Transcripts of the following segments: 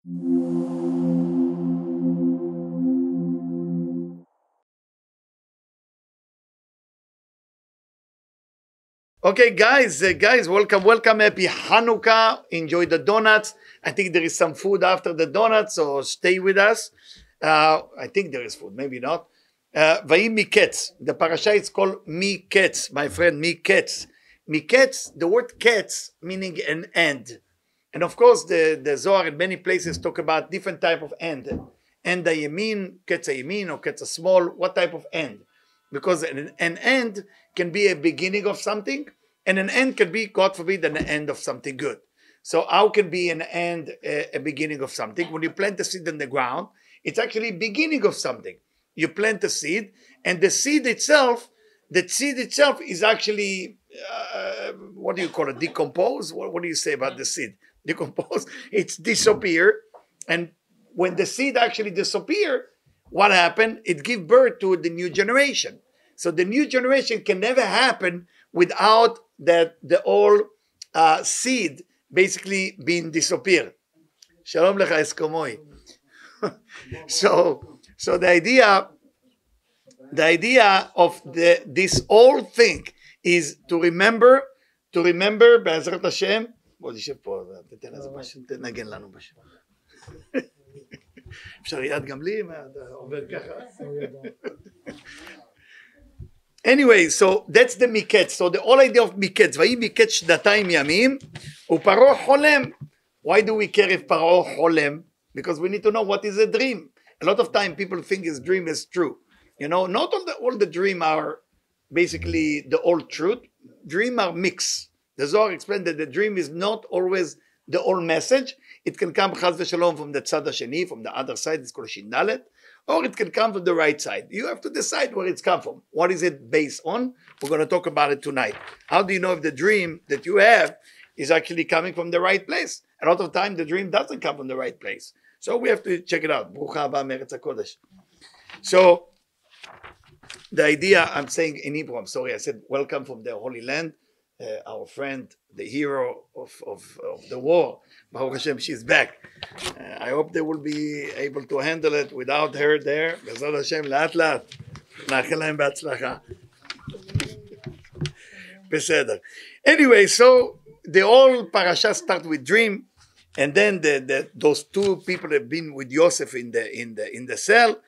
Okay, guys, welcome. Happy Hanukkah. Enjoy the donuts. I think there is some food after the donuts, so stay with us. I think there is food, maybe not. Vayim Mikketz. The parasha is called Mikketz, my friend, Mikketz. Mikketz, the word ketz, meaning an end. And of course, the Zohar in many places talk about different type of end. End yamin, ketz yamin, or ketz small. What type of end? Because an end can be a beginning of something, and an end can be, God forbid, an end of something good. So how can be an end a beginning of something? When you plant a seed in the ground, it's actually beginning of something. You plant a seed, and the seed itself is actually, what do you call it, decompose? What do you say about the seed? Decompose? It's disappear, and when the seed actually disappear, what happened? It gives birth to the new generation. So the new generation can never happen without that the old seed basically being disappeared. Shalom lecha eskomoi. So the idea of this whole thing is to remember, בעזרת השם, בוא תשב פה, תתן איזה משהו, תנגן לנו בשם. אפשר יד גם לי, אתה עובר ככה. Anyway, so that's the Mikketz. So the whole idea of Mikketz, ויהי Mikketz שנתיים ימים, ופרעה חולם. Why do we care if פרעה חולם? Because we need to know what is a dream. A lot of time people think his dream is true. You know, not all the dream are basically the whole truth. Dream are mixed. The Zohar explained that the dream is not always the whole message. It can come chas v'shalom from the tzad hasheni, from the other side, it's called shin dalet, or it can come from the right side. You have to decide where it's come from. What is it based on? We're going to talk about it tonight. How do you know if the dream that you have is actually coming from the right place? A lot of time the dream doesn't come from the right place. So we have to check it out. Brucha haba me'eretz HaKodesh. So the idea, I'm saying in Hebrew, I'm sorry, I said welcome from the Holy Land. Our friend, the hero of the war, Baruch Hashem, she's back. I hope they will be able to handle it without her there. B'ezrat Hashem, לאט לאט. נאחל להם בהצלחה. בסדר. Anyway, so the whole parasha start with dream, and then those two people have been with Yosef in the cell.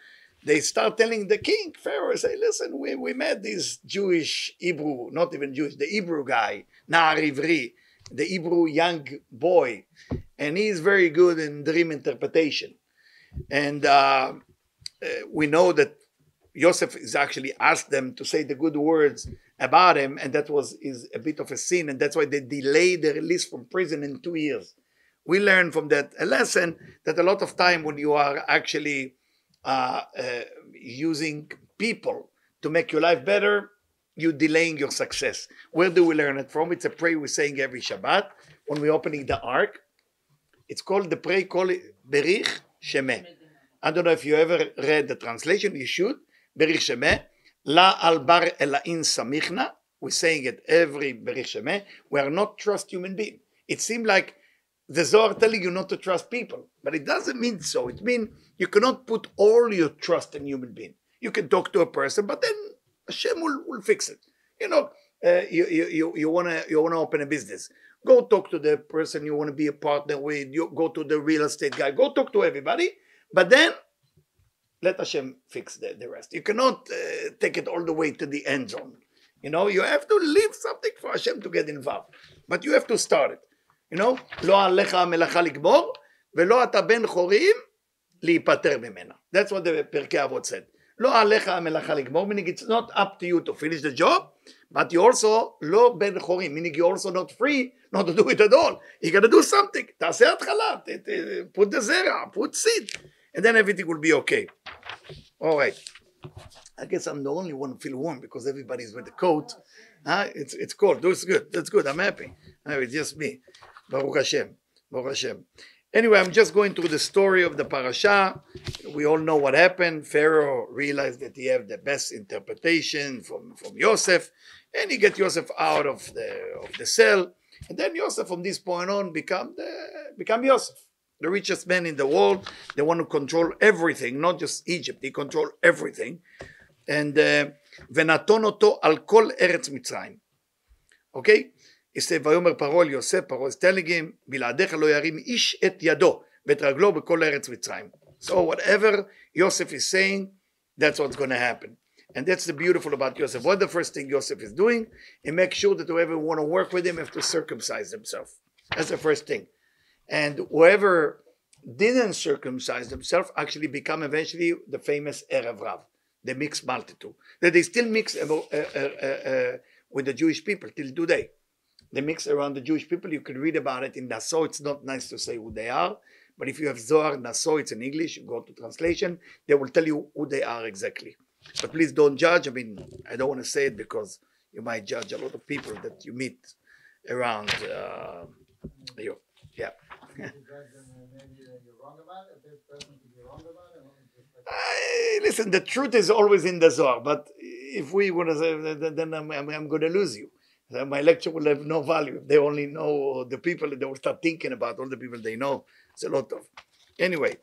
They start telling the king, Pharaoh, say, listen, we met this Jewish Hebrew, not even Jewish, the Hebrew guy, Na'ar Ivri, the Hebrew young boy, and he's very good in dream interpretation. And we know that Yosef is actually asked them to say the good words about him, and that is a bit of a sin, and that's why they delayed the release from prison in 2 years. We learn from that a lesson that a lot of time when you are actually using people to make your life better, you're delaying your success. Where do we learn it from? It's a prayer we're saying every Shabbat when we're opening the ark. It's called the prayer called Berich Shemeh. I don't know if you ever read the translation. You should. Berich Shemeh. La al bar ela'in samichna. We're saying it every Berich Shemeh. We are not trust human being. It seemed like the Zohar telling you not to trust people, but it doesn't mean so. It means you cannot put all your trust in human being. You can talk to a person, but then Hashem will fix it. You know, you wanna open a business. Go talk to the person you want to be a partner with. You go to the real estate guy. Go talk to everybody, but then let Hashem fix the rest. You cannot take it all the way to the end zone. You know, you have to leave something for Hashem to get involved, but you have to start it. You know, לא עליך המלאכה לגמור, ולא אתה בן חורים להיפטר ממנה. That's what the פרקי אבות said. לא עליך המלאכה לגמור, meaning it's not up to you to finish the job, but you also לא בן חורים, meaning you're also not free not to do it at all. You got to do something. תעשה התחלה, put the zera, put seed, and then everything will be okay. All right. I guess I'm the only one who feel warm because everybody's with the coat. It's cold. That's good. That's good. I'm happy. It's just me. Baruch Hashem. Baruch Hashem. Anyway, I'm just going through the story of the parasha. We all know what happened. Pharaoh realized that he had the best interpretation from Yosef, and he get Yosef out of the cell. And then Yosef, from this point on, become Yosef. the richest man in the world. They want to control everything, not just Egypt. They control everything. And ונתון אותו על כל ארץ מצרים. Okay? He said, ויאמר פרעה אל יוסף, פרעה is telling him, בלעדיך לא ירים איש את ידו ואת רגלו בכל ארץ מצרים. So whatever Yosef is saying, that's what's going to happen. And that's the beautiful about Yosef. What the first thing Yosef is doing? He makes sure that whoever want to work with him have to circumcise themselves. That's the first thing. And whoever didn't circumcise themselves actually become eventually the famous Erev Rav, the mixed multitude. That they still mix with the Jewish people till today. They mix around the Jewish people. You can read about it in Nassau. It's not nice to say who they are. But if you have Zohar, Nassau, it's in English, you go to translation, they will tell you who they are exactly. But please don't judge. I mean, I don't want to say it because you might judge a lot of people that you meet around you. Yeah. Listen, the truth is always in the Zohar, but if we want to say, then I'm going to lose you. My lecture will have no value. They only know the people, they will start thinking about all the people they know. It's a lot of. Anyway,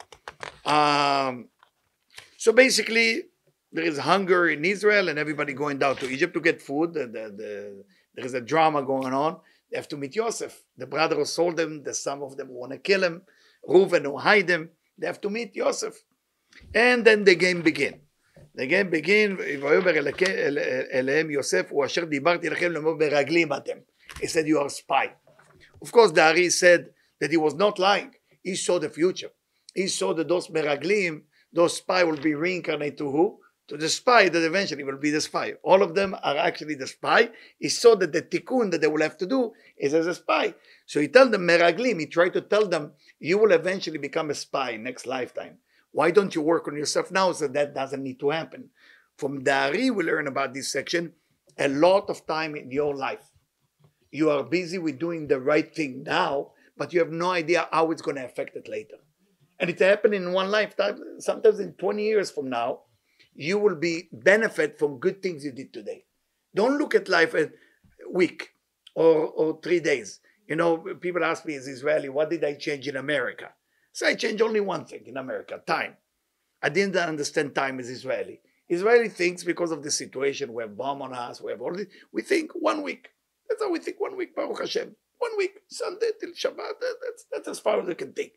so basically, there is hunger in Israel and everybody going down to Egypt to get food. There is a drama going on. They have to meet Yosef. The brother who sold them, some of them want to kill him. Reuven who hide him. They have to meet Yosef. And then the game begins. The game begins. He said, you are a spy. Of course, the Ari said that he was not lying. He saw the future. He saw that those meraglim, those spy will be reincarnated to who? To the spy that eventually will be the spy. All of them are actually the spy. He saw that the tikkun that they will have to do is as a spy. So he told them meraglim, he tried to tell them, you will eventually become a spy next lifetime. Why don't you work on yourself now so that doesn't need to happen? From the Ari, we learn about this section, a lot of time in your life. You are busy with doing the right thing now, but you have no idea how it's going to affect it later. And it happened in one lifetime. Sometimes in 20 years from now, you will benefit from good things you did today. Don't look at life as a week or 3 days. You know, people ask me as Israeli, what did I change in America? So I changed only one thing in America, time. I didn't understand time as Israeli. Israeli thinks because of the situation, we have bomb on us, we have all this, we think 1 week. That's how we think 1 week, Baruch Hashem. 1 week, Sunday till Shabbat, that's as far as they can think.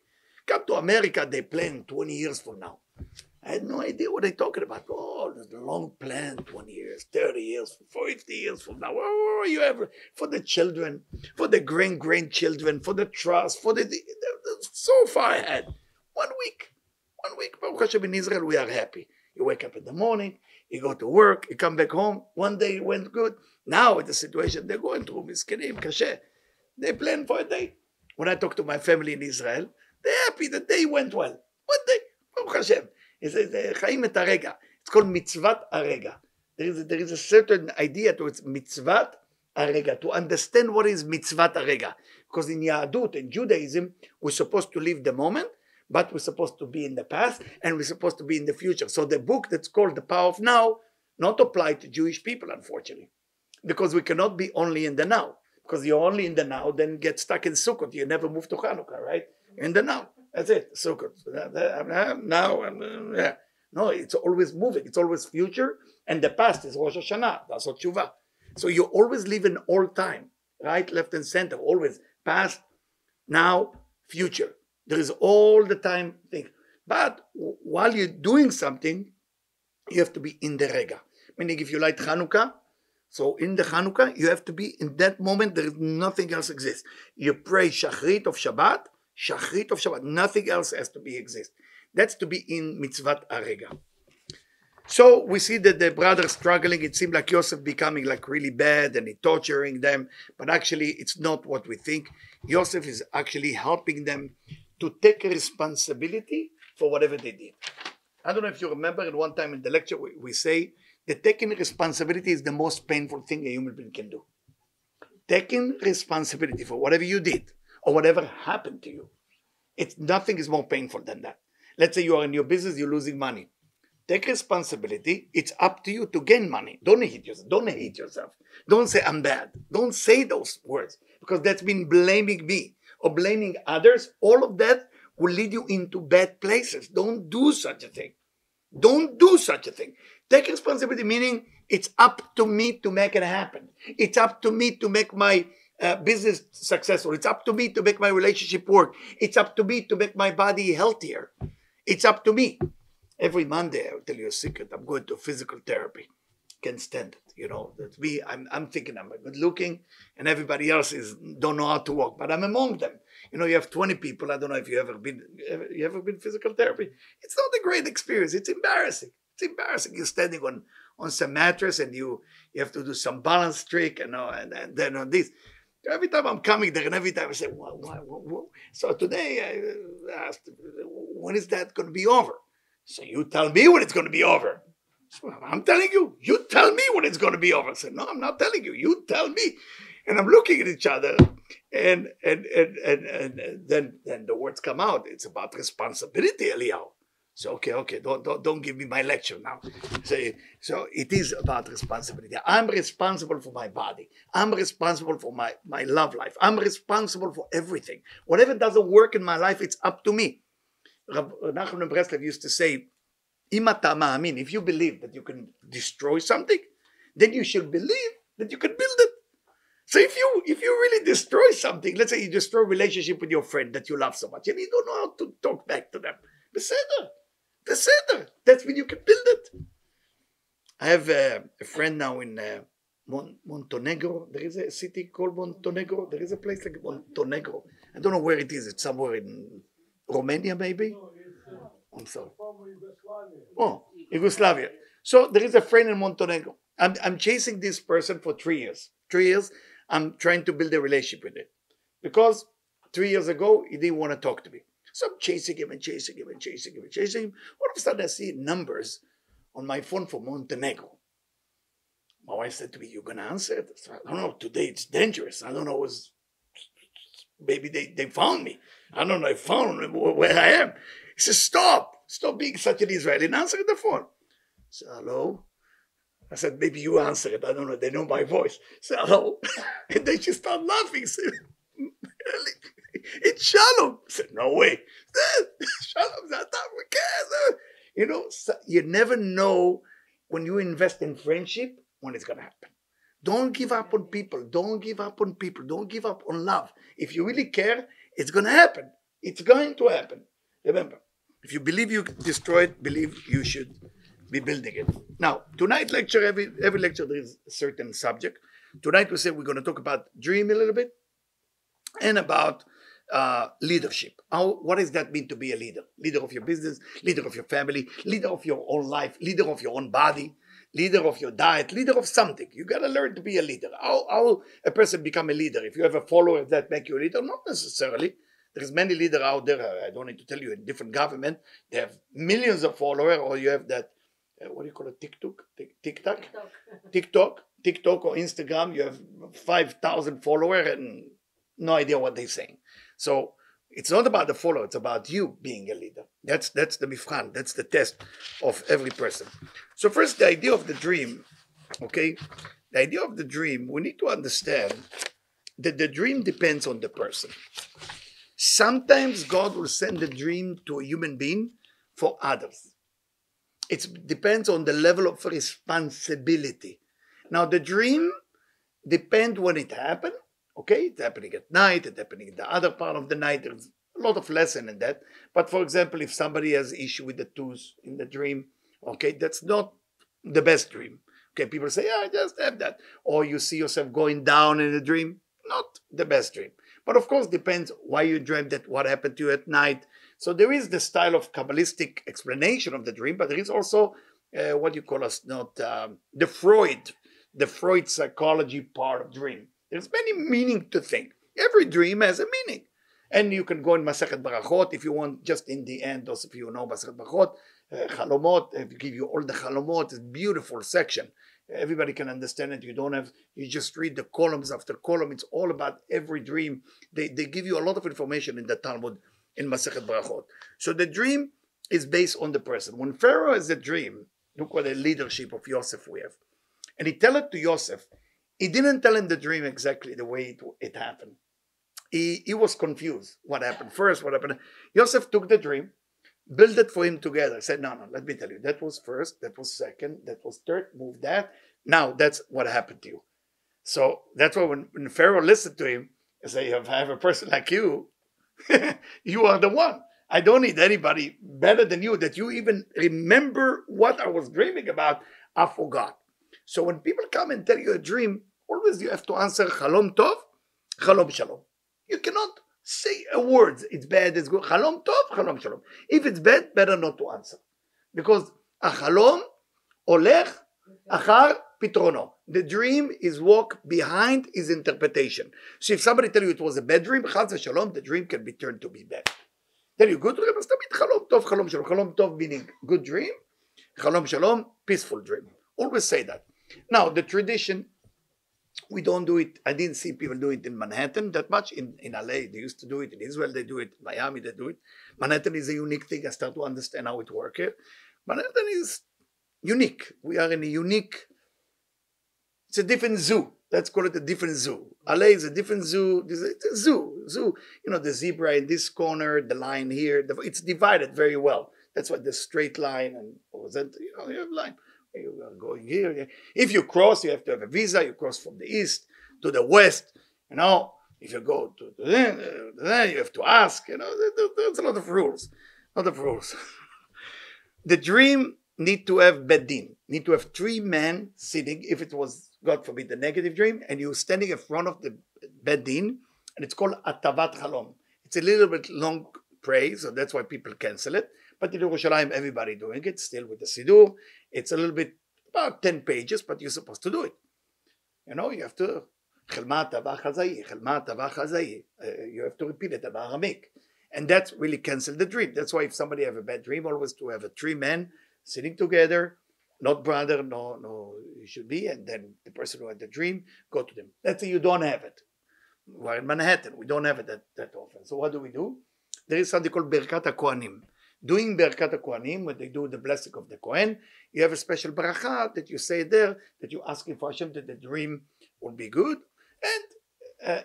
Come to America, they plan 20 years from now. I had no idea what they're talking about. Oh, there's a long plan, 20 years, 30 years, 50 years from now. Oh, you ever, for the children, for the grandchildren, for the trust, for the so far ahead. 1 week. 1 week, Baruch Hashem, in Israel, we are happy. You wake up in the morning, you go to work, you come back home. 1 day went good. Now, with the situation they're going through, miskenim, kasher, they plan for a day. When I talk to my family in Israel, they're happy the day went well. 1 day, Baruch Hashem. It's חיים את הרגע. It's called mitzvat הרega. There is a certain idea to it, mitzvat הרega, to understand what is mitzvat הרega. Because in Yahadut, in Judaism, we're supposed to live the moment, but we're supposed to be in the past, and we're supposed to be in the future. So the book that's called The Power of Now, not apply to Jewish people, unfortunately. Because we cannot be only in the now. Because you're only in the now, then get stuck in Sukkot. You never move to Hanukkah, right? You're in the now. That's it. Sukkot. Now, yeah. No, it's always moving. It's always future. And the past is Rosh Hashanah. That's what Tshuva. So you always live in all time. Right, left, and center. Always past, now, future. There is all the time thing. But while you're doing something, you have to be in the rega. Meaning if you light Hanukkah, so in the Hanukkah, you have to be in that moment. There is nothing else exists. You pray Shachrit of Shabbat. Nothing else has to be exist. That's to be in mitzvat arega. So we see that the brothers struggling. It seemed like Yosef becoming like really bad and he torturing them. But actually, it's not what we think. Yosef is actually helping them to take responsibility for whatever they did. I don't know if you remember at one time in the lecture, we say that taking responsibility is the most painful thing a human being can do. Taking responsibility for whatever you did or whatever happened to you. Nothing is more painful than that. Let's say you are in your business, you're losing money. Take responsibility. It's up to you to gain money. Don't hate yourself. Don't hate yourself. Don't say I'm bad. Don't say those words because that's been blaming me or blaming others. All of that will lead you into bad places. Don't do such a thing. Don't do such a thing. Take responsibility, meaning it's up to me to make it happen. It's up to me to make my business successful. It's up to me to make my relationship work. It's up to me to make my body healthier. It's up to me. Every Monday, I'll tell you a secret. I'm going to physical therapy. Can't stand it. You know, that's me. I'm thinking I'm good looking, and everybody else don't know how to walk. But I'm among them. You know, you have 20 people. I don't know if you ever been physical therapy. It's not a great experience. It's embarrassing. It's embarrassing. You're standing on some mattress and you have to do some balance trick and then on this. Every time I'm coming there, and every time I say, why? So today I asked, when is that going to be over? So you tell me when it's going to be over. So I'm telling you. You tell me when it's going to be over. I said, no, I'm not telling you. You tell me. And I'm looking at each other, and then the words come out. It's about responsibility, Eliyahu. So okay, don't give me my lecture now. So it is about responsibility. I'm responsible for my body. I'm responsible for my love life. I'm responsible for everything. Whatever doesn't work in my life, it's up to me. Rav Nachman Breslev used to say, "Im ata ma'amin," if you believe that you can destroy something, then you should believe that you can build it. So if you really destroy something, let's say you destroy a relationship with your friend that you love so much, and you don't know how to talk back to them, beseder. That's when you can build it. I have a friend now in Montenegro. There is a city called Montenegro. There is a place like Montenegro. I don't know where it is. It's somewhere in Romania, maybe. I'm sorry. Oh, Yugoslavia. So there is a friend in Montenegro. I'm chasing this person for 3 years. 3 years, I'm trying to build a relationship with him. Because 3 years ago, he didn't want to talk to me. So I'm chasing him. All of a sudden, I see numbers on my phone for Montenegro. My wife said to me, "You're going to answer it?" So I don't know. Today, it's dangerous. I don't know. Maybe they found me. I don't know. They found where I am. He says, Stop being such an Israeli and answer the phone. I said, hello? I said, maybe you answer it. I don't know. They know my voice. I said, hello? And then she started laughing. She said, it's Shalom. I said, no way. Shalom, you know, you never know when you invest in friendship when it's going to happen. Don't give up on people. Don't give up on people. Don't give up on love. If you really care, it's going to happen. It's going to happen. Remember, if you believe you destroy it, believe you should be building it. Now, tonight lecture, every lecture there is a certain subject. Tonight we say we're going to talk about dream a little bit and about leadership. What does that mean to be a leader? Leader of your business, leader of your family, leader of your own life, leader of your own body, leader of your diet, leader of something. You got to learn to be a leader. How a person become a leader? If you have a follower, that make you a leader? Not necessarily. There's many leaders out there. I don't need to tell you, in different government, they have millions of followers, or you have that, what do you call it, TikTok or Instagram, you have 5,000 followers and no idea what they're saying. So it's not about the follower, it's about you being a leader. That's the mifran, that's the test of every person. So first, the idea of the dream, okay? The idea of the dream, we need to understand that the dream depends on the person. Sometimes God will send a dream to a human being for others. It depends on the level of responsibility. Now, the dream depends when it happened. Okay, it's happening at night, it's happening in the other part of the night. There's a lot of lesson in that. But for example, if somebody has issue with the tooth in the dream, okay, that's not the best dream. Okay, people say, yeah, I just have that. Or you see yourself going down in a dream, not the best dream. But of course, depends why you dreamed that, what happened to you at night. So there is the style of Kabbalistic explanation of the dream, but there is also what you call the Freud psychology part of dream. There's many meaning to think. Every dream has a meaning. And you can go in Masechet Barachot if you want, just in the end, also if you know Masechet Barachot, Chalomot, if you give you all the Chalomot, it's a beautiful section. Everybody can understand it. You just read the columns after column. It's all about every dream. They give you a lot of information in the Talmud in Masechet Barachot. So the dream is based on the person. When Pharaoh has a dream, look what the leadership of Yosef we have. And he tell it to Yosef. He didn't tell him the dream exactly the way it happened. he was confused. What happened first? What happened? Yosef took the dream, built it for him together. Said, no, let me tell you. That was first, that was second, that was third, move that. Now that's what happened to you. So that's why when Pharaoh listened to him, he said, if I have a person like you, you are the one. I don't need anybody better than you, that you even remember what I was dreaming about. I forgot. So when people come and tell you a dream, always you have to answer Chalom Tov, Chalom Shalom. You cannot say a word. It's bad, it's good. Chalom Tov, Chalom Shalom. If it's bad, better not to answer. Because a Chalom, Olech, Achar, Pitrono. The dream is walk behind his interpretation. So if somebody tell you it was a bad dream, Chaz v'Shalom, the dream can be turned to be bad. Tell you good dream, אז תמיד Chalom Tov, Chalom Shalom. Chalom Tov meaning good dream, Chalom Shalom, peaceful dream. Always say that. Now, the tradition, we don't do it. I didn't see people do it in Manhattan that much. In LA, they used to do it. In Israel, they do it. In Miami, they do it. Manhattan is a unique thing. I start to understand how it works here. Manhattan is unique. We are in a unique, it's a different zoo. Let's call it a different zoo. LA is a different zoo. It's a zoo. You know, the zebra in this corner, the line here. It's divided very well. That's why the straight line and you have line. You are going here. If you cross, you have to have a visa. You cross from the east to the west. You know, if you go to there, you have to ask. You know, there's a lot of rules. The dream need to have bedin. Need to have 3 men sitting. If it was, God forbid, the negative dream, and you're standing in front of the bedin, and it's called atavat chalom. It's a little bit long praise, so that's why people cancel it. But in Yerushalayim, everybody doing it, still with the Siddur. It's a little bit, about 10 pages, but you're supposed to do it. You know, you have to, you have to repeat it in Aramaic. And that's really cancel the dream. That's why if somebody have a bad dream, always to have a 3 men sitting together, not brother, no, you should be, and then the person who had the dream, go to them. Let's say you don't have it. We're in Manhattan, we don't have it that often. So what do? There is something called Birkat HaKohanim. Doing Birkat HaKohanim, when they do the blessing of the Kohen, you have a special bracha that you say there, that you ask for Hashem that the dream will be good. And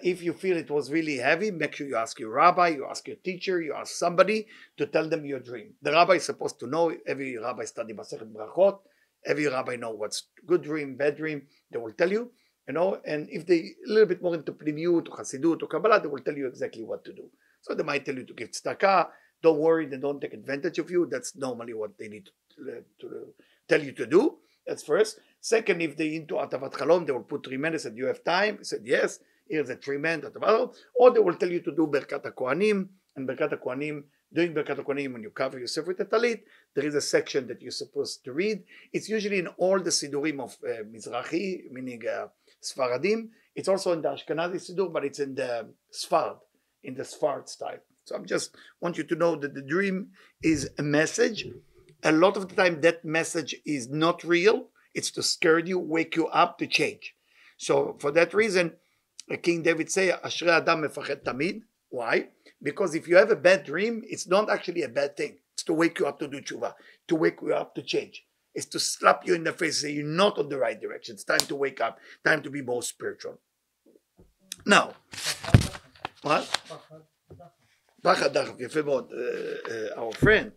if you feel it was really heavy, make sure you ask your rabbi, you ask your teacher, you ask somebody to tell them your dream. The rabbi is supposed to know. Every rabbi study Masechet Brachot. Every rabbi know what's good dream, bad dream. They will tell you, you know. And if they a little bit more into Pnimiut, to Hasidut, to Kabbalah, they will tell you exactly what to do. So they might tell you to give tzedakah. Don't worry, they don't take advantage of you. That's normally what they need to tell you to do. That's first. Second, if they into Atavat Chalom, they will put 3 men. They said, you have time? He said, yes. Here's the 3 men. Or they will tell you to do Birkat HaKohanim. And Birkat HaKohanim, doing Birkat HaKohanim, when you cover yourself with a talit, there is a section that you're supposed to read. It's usually in all the Sidurim of Mizrahi, meaning Sfaradim. It's also in the Ashkenazi Sidur, but it's in the Sfard style. So I just want you to know that the dream is a message. A lot of the time that message is not real. It's to scare you, wake you up, to change. So for that reason, King David say, Ashrei Adam mefached tamid. Why? Because if you have a bad dream, it's not actually a bad thing. It's to wake you up to do tshuva, to wake you up to change. It's to slap you in the face and say you're not on the right direction. It's time to wake up, time to be more spiritual. Now, what? Our friend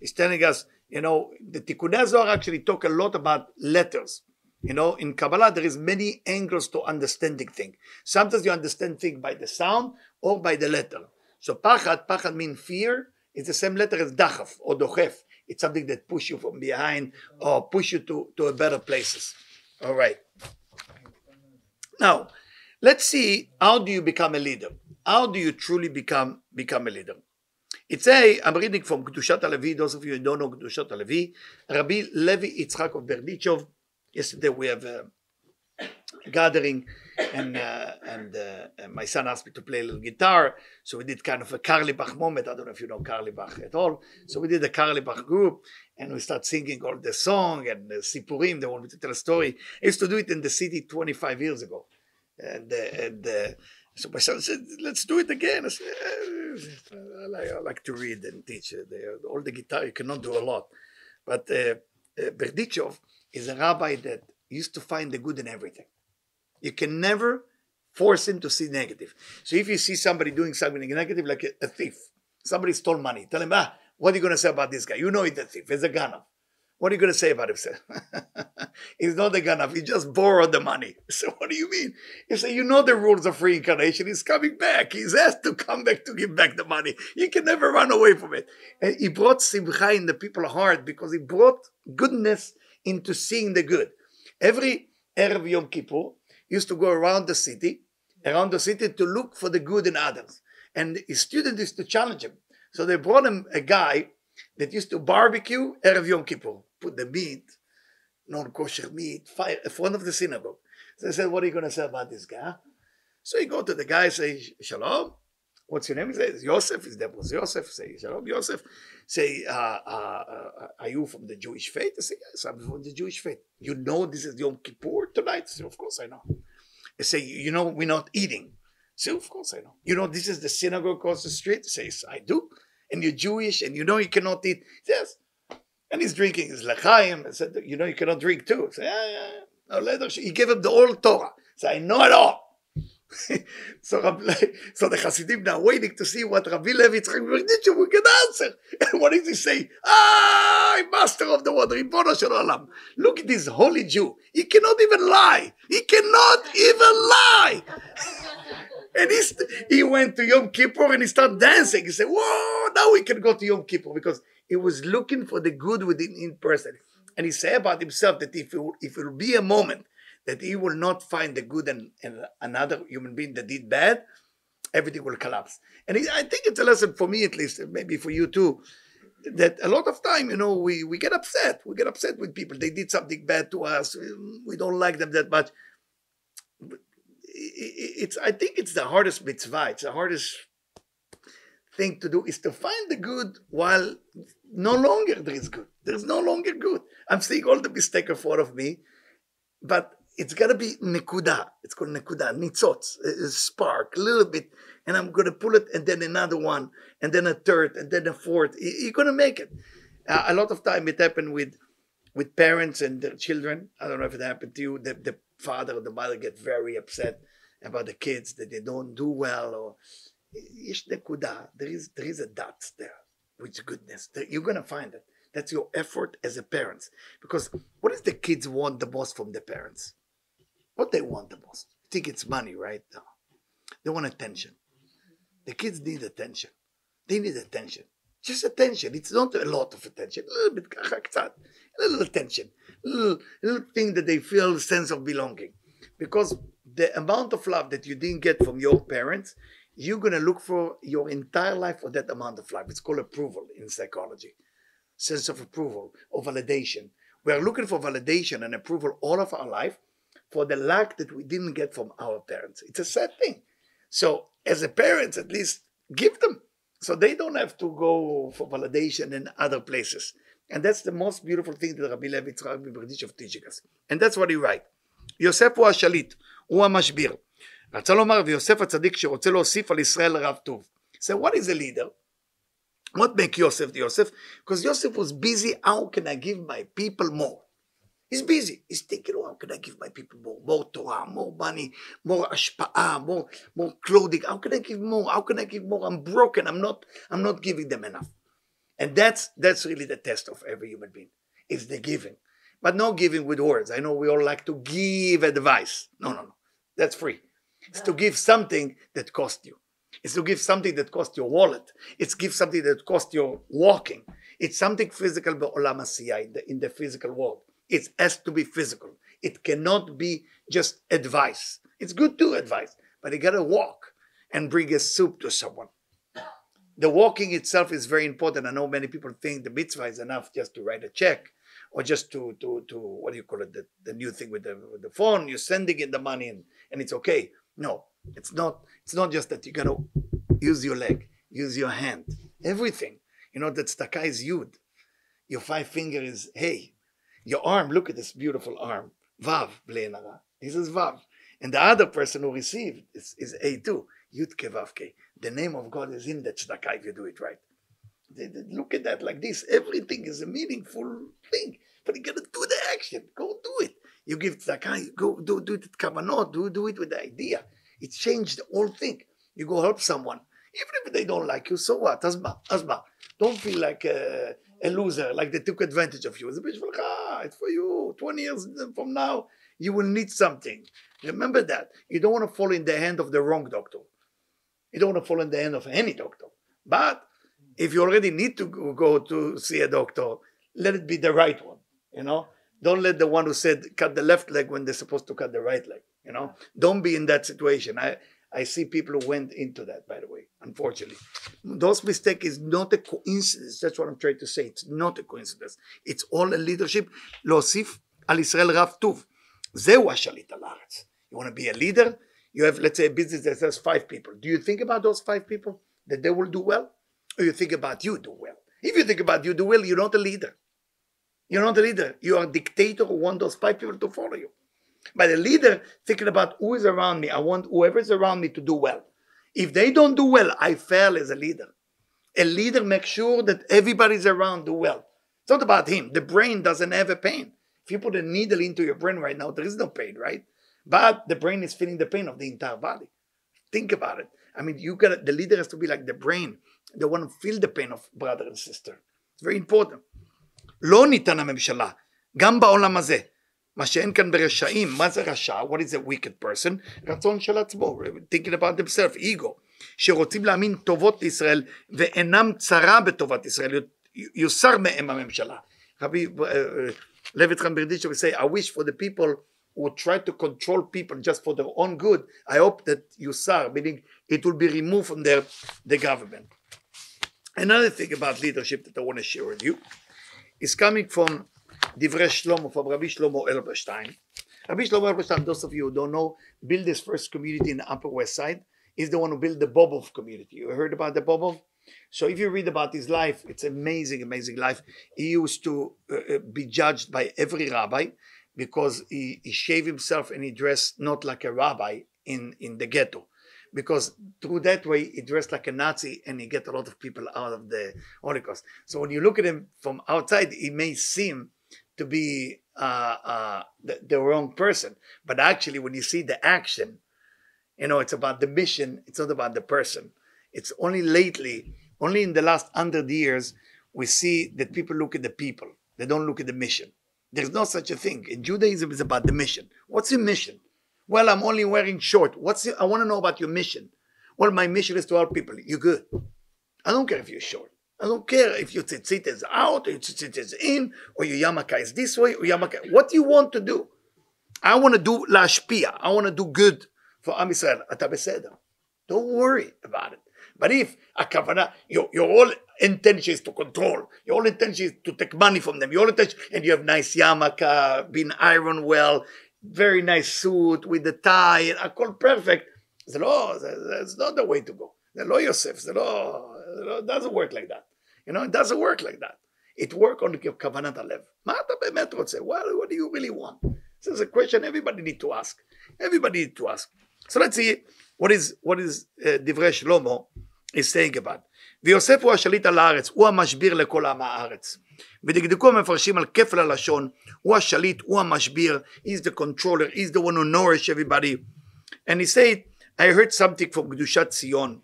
is telling us, you know, the Tikkunei Zohar actually talk a lot about letters. You know, in Kabbalah, there is many angles to understanding things. Sometimes you understand things by the sound or by the letter. So pachad means fear. It's the same letter as dachaf or dochef. It's something that push you from behind or push you to a better places. All right. Now, let's see, how do you become a leader? How do you truly become a leader? It's I'm reading from Kedushat HaLevi. Those of you who don't know Kedushat HaLevi, Rabbi Levi Yitzchak of Berdichov. Yesterday we have a gathering, and my son asked me to play a little guitar, so we did kind of a Karlibach moment. I don't know if you know Karlibach at all. So we did a Karlibach group, and we start singing all the song and the Sipurim. They want me to tell a story. I used to do it in the city 25 years ago, and so my son said, let's do it again. I said, I like to read and teach. All the guitar, you cannot do a lot. But Berdichov is a rabbi that used to find the good in everything. You can never force him to see negative. So if you see somebody doing something negative, like a thief, somebody stole money, tell him, what are you going to say about this guy? You know he's a thief, he's a ganav. What are you going to say about him? He's not a ganav, he just borrowed the money. So what do you mean? You say, you know the rules of reincarnation, he's coming back. He's asked to come back to give back the money. You can never run away from it. And he brought simcha in the people's heart because he brought goodness into seeing the good. Every Erev Yom Kippur used to go around the city to look for the good in others. And his student used to challenge him. So they brought him a guy that used to barbecue Erev Yom Kippur, put the meat, non-kosher meat, fire in front of the synagogue. So they said, what are you going to say about this guy? So he go to the guy, say, Shalom, what's your name? He says, Yosef. His name was Yosef. Say, Shalom, Yosef. Say, are you from the Jewish faith? I say, yes, I'm from the Jewish faith. You know this is Yom Kippur tonight? I say, of course I know. I say, you know we're not eating. I say, of course I know. You know this is the synagogue across the street? I say, yes, I do. And you're Jewish and you know you cannot eat. Yes. And he's drinking his l'chaim. I said, you know you cannot drink too. I said, yeah. No, later he gave him the whole Torah. I said, I know it all. So the Hasidim now waiting to see what Rabbi Levi Yitzchak Berditchev will get answer. And what does he say? Master of the world, Ribono Shel Olam. Look at this holy Jew. He cannot even lie. And he went to Yom Kippur and he started dancing. He said, whoa, now we can go to Yom Kippur because he was looking for the good within in person. And he said about himself that if it will be a moment that he will not find the good in another human being that did bad, everything will collapse. And I think it's a lesson for me at least, maybe for you too, that a lot of time, we get upset. We get upset with people. They did something bad to us. We don't like them that much. I think it's the hardest mitzvah. It's the hardest thing to do is to find the good while no longer there is good. There's no longer good. I'm seeing all the mistake in front of me, but it's got to be nekuda. It's called nekuda, nitzotz, a spark, a little bit, and I'm going to pull it, and then another one, and then a third, and then a fourth. You're going to make it. A lot of time it happened with parents and their children. I don't know if it happened to you. The father or the mother get very upset about the kids that they don't do well, or ish nekuda. There is a dot there, which goodness. You're going to find it. That's your effort as a parent. Because what does the kids want the most from the parents? What they want the most? I think it's money, right? No. They want attention. The kids need attention. They need attention. Just attention. It's not a lot of attention. A little bit, a little attention. A little thing that they feel a sense of belonging. Because the amount of love that you didn't get from your parents, you're going to look for your entire life for that amount of love. It's called approval in psychology. Sense of approval or validation. We are looking for validation and approval all of our life for the lack that we didn't get from our parents. It's a sad thing. So as a parent, at least give them so they don't have to go for validation in other places. And that's the most beautiful thing that Rabbi Levi Yitzchak Berditchev teaches us. And that's what he writes. יוסף הוא השליט, הוא המשביר. רצה לומר, ויוסף הצדיק שרוצה להוסיף על ישראל רב טוב. So what is a leader? What makes Yosef the Yosef? Because Yosef was busy. How can I give my people more? He's busy. He's thinking, how can I give my people more? More Torah, more money, more ashpa'ah, more clothing. How can I give more? How can I give more? I'm broken. I'm not giving them enough. And that's really the test of every human being. It's the giving. But no giving with words. I know we all like to give advice. No. That's free. It's to give something that costs you. It's to give something that costs your wallet. It's give something that costs your walking. It's something physical ba'olam asiyah, in the physical world. It has to be physical. It cannot be just advice. It's good to advise, but you got to walk and bring a soup to someone. The walking itself is very important. I know many people think the mitzvah is enough just to write a check or just to what do you call it, the new thing with the phone. You're sending in the money and it's okay. No, it's not just that. You got to use your leg, use your hand, everything. You know that tzedakah is yud. Your 5 finger is hey. Your arm, look at this beautiful arm. Vav, b'lei nara. This is Vav. And the other person who received is A too. Yud ke Vav ke. The name of God is in that tzedakah if you do it right. Look at that like this. Everything is a meaningful thing. But you got to do the action. Go do it. You give tzedakah, go do it at kavanot. Do it with the idea. It changed the whole thing. You go help someone. Even if they don't like you, so what? Asma. Don't feel like a loser, like they took advantage of you. It's for you. 20 years from now, you will need something. Remember that. You don't want to fall in the hand of the wrong doctor. You don't want to fall in the hand of any doctor. But if you already need to go to see a doctor, let it be the right one, Don't let the one who said cut the left leg when they're supposed to cut the right leg, Don't be in that situation. I see people who went into that, by the way, unfortunately. Those mistakes is not a coincidence. That's what I'm trying to say. It's not a coincidence. It's all a leadership. להוסיף על ישראל רב טוב. זהו השליט על הארץ. You want to be a leader? You have, let's say, a business that has 5 people. Do you think about those 5 people? That they will do well? Or you think about you do well? If you think about you do well, you're not a leader. You're not a leader. You are a dictator who wants those 5 people to follow you. But a leader thinking about who is around me. I want whoever is around me to do well. If they don't do well, I fail as a leader. A leader makes sure that everybody's around do well. It's not about him. The brain doesn't have a pain. If you put a needle into your brain right now, there is no pain, right? But the brain is feeling the pain of the entire body. Think about it. I mean, the leader has to be like the brain. They want to feel the pain of brother and sister. It's very important. לא ניתן הממשלה, גם בעולם הזה. מה שאין כאן ברשעים, מה זה רשע? What is a wicked person? רצון של עצמו, thinking about themselves, ego. שרוצים להאמין טובות לישראל, ואינם צרה בטובת ישראל, יוסר מהם הממשלה. רבי לוי יצחק ברדיצ'ב will say, I wish for the people who try to control people just for their own good, I hope that yusar, meaning it will be removed from the government. Another thing about leadership that I want to share with you is coming from Divrei Shlomo, from Rabbi Shlomo Edelstein. Rabbi Shlomo Edelstein, those of you who don't know, built his first community in the Upper West Side. He's the one who built the Bobov community. You heard about the Bobov? So if you read about his life, it's amazing, amazing life. He used to be judged by every rabbi because he shaved himself and he dressed not like a rabbi in the ghetto. Because through that way, he dressed like a Nazi and he get a lot of people out of the Holocaust. So when you look at him from outside, he may seem to be the wrong person. But actually, when you see the action, it's about the mission. It's not about the person. It's only lately, only in the last 100 years, we see that people look at the people. They don't look at the mission. There's no such a thing. In Judaism, it's about the mission. What's your mission? Well, I'm only wearing short. I want to know about your mission. Well, my mission is to help people. You're good. I don't care if you're short. I don't care if your tzitzit is out, or your tzitzit is in, or your yarmulke is this way, or yarmulke. What do you want to do? I want to do lashpia. I want to do good for Am Yisrael. Ata beseder. Don't worry about it. But if your whole intention is to control, your whole intention is to take money from them, your whole intention, and you have nice yarmulke, been ironed well, very nice suit with the tie, and all perfect. That's not the way to go. The law Yosef, the law doesn't work like that. It doesn't work like that. It works on your kavanat halev. What do you really want? This is a question everybody needs to ask. Everybody needs to ask. So let's see what is Divrei Shlomo is saying about. ויוסף הוא השליט על הארץ, הוא המשביר לכל עם הארץ. ודקדקו המפרשים על כפל הלשון, הוא השליט, הוא המשביר, he's the controller, he's the one who nourishes everybody. And he said, I heard something from Kedushat Zion,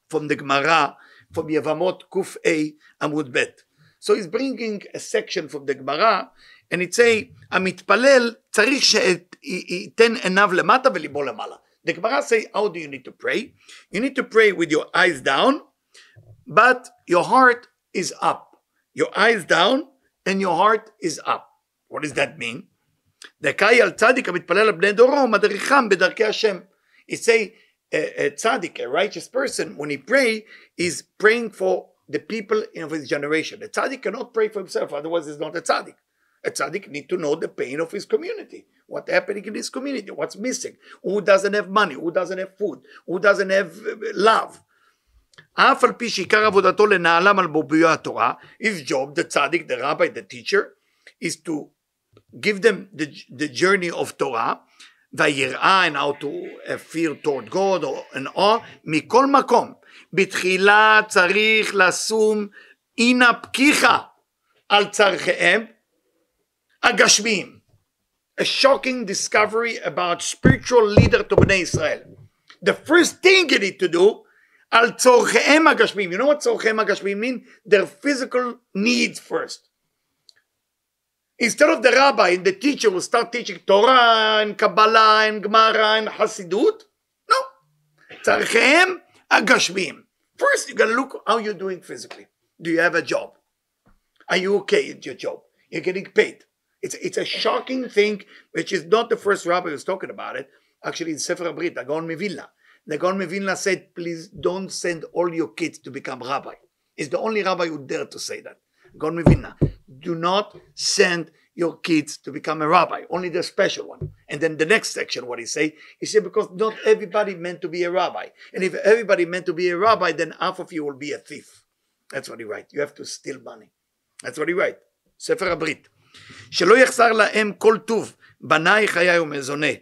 from the Gemara, from Yevamot Kuf A Amud Bet. So he's bringing a section from the Gemara, and it say, המתפלל צריך שייתן עיניו למטה וליבו למעלה. The Gemara say, how do you need to pray? You need to pray with your eyes down, but your heart is up. Your eyes down and your heart is up. What does that mean? דקאי על צדיק המתפלל על בני דורו מדריכם בדרכי השם. It say a tzaddik, a righteous person, when he pray, is praying for the people of his generation. A tzaddik cannot pray for himself, otherwise he's not a tzaddik. A tzaddik needs to know the pain of his community. What's happening in his community? What's missing? Who doesn't have money? Who doesn't have food? Who doesn't have love? אף על פי שעיקר עבודתו לנהלם על בוביו התורה, his job, the tzaddik, the rabbi, the teacher, is to give them the journey of Torah, והיראה, and how to fear toward God, and all, מכל מקום, בתחילה צריך לשום עינה פקיחה על צרכיהם הגשמיים. A shocking discovery about spiritual leader to Bnei Israel. The first thing you need to do, al tzorcheim hagashmim. You know what tzorcheim hagashmim mean? Their physical needs first. Instead of the rabbi and the teacher will start teaching Torah and Kabbalah and Gemara and Hasidut, no. Tzorcheim hagashmim. First, you got to look how you're doing physically. Do you have a job? Are you okay at your job? You're getting paid. It's a shocking thing, which is not the first rabbi who's talking about it. Actually, in Sefer HaBrit, the Gaon Mevilna. The Gaon Mevilna said, please don't send all your kids to become rabbi. He's the only rabbi who dared to say that. Gaon Mevilna. Do not send your kids to become a rabbi. Only the special one. And then the next section, what he said, because not everybody meant to be a rabbi. And if everybody meant to be a rabbi, then half of you will be a thief. That's what he writes. You have to steal money. That's what he writes. ספר הברית. שלא יחסר להם כל טוב, בניי חיי ומזוני.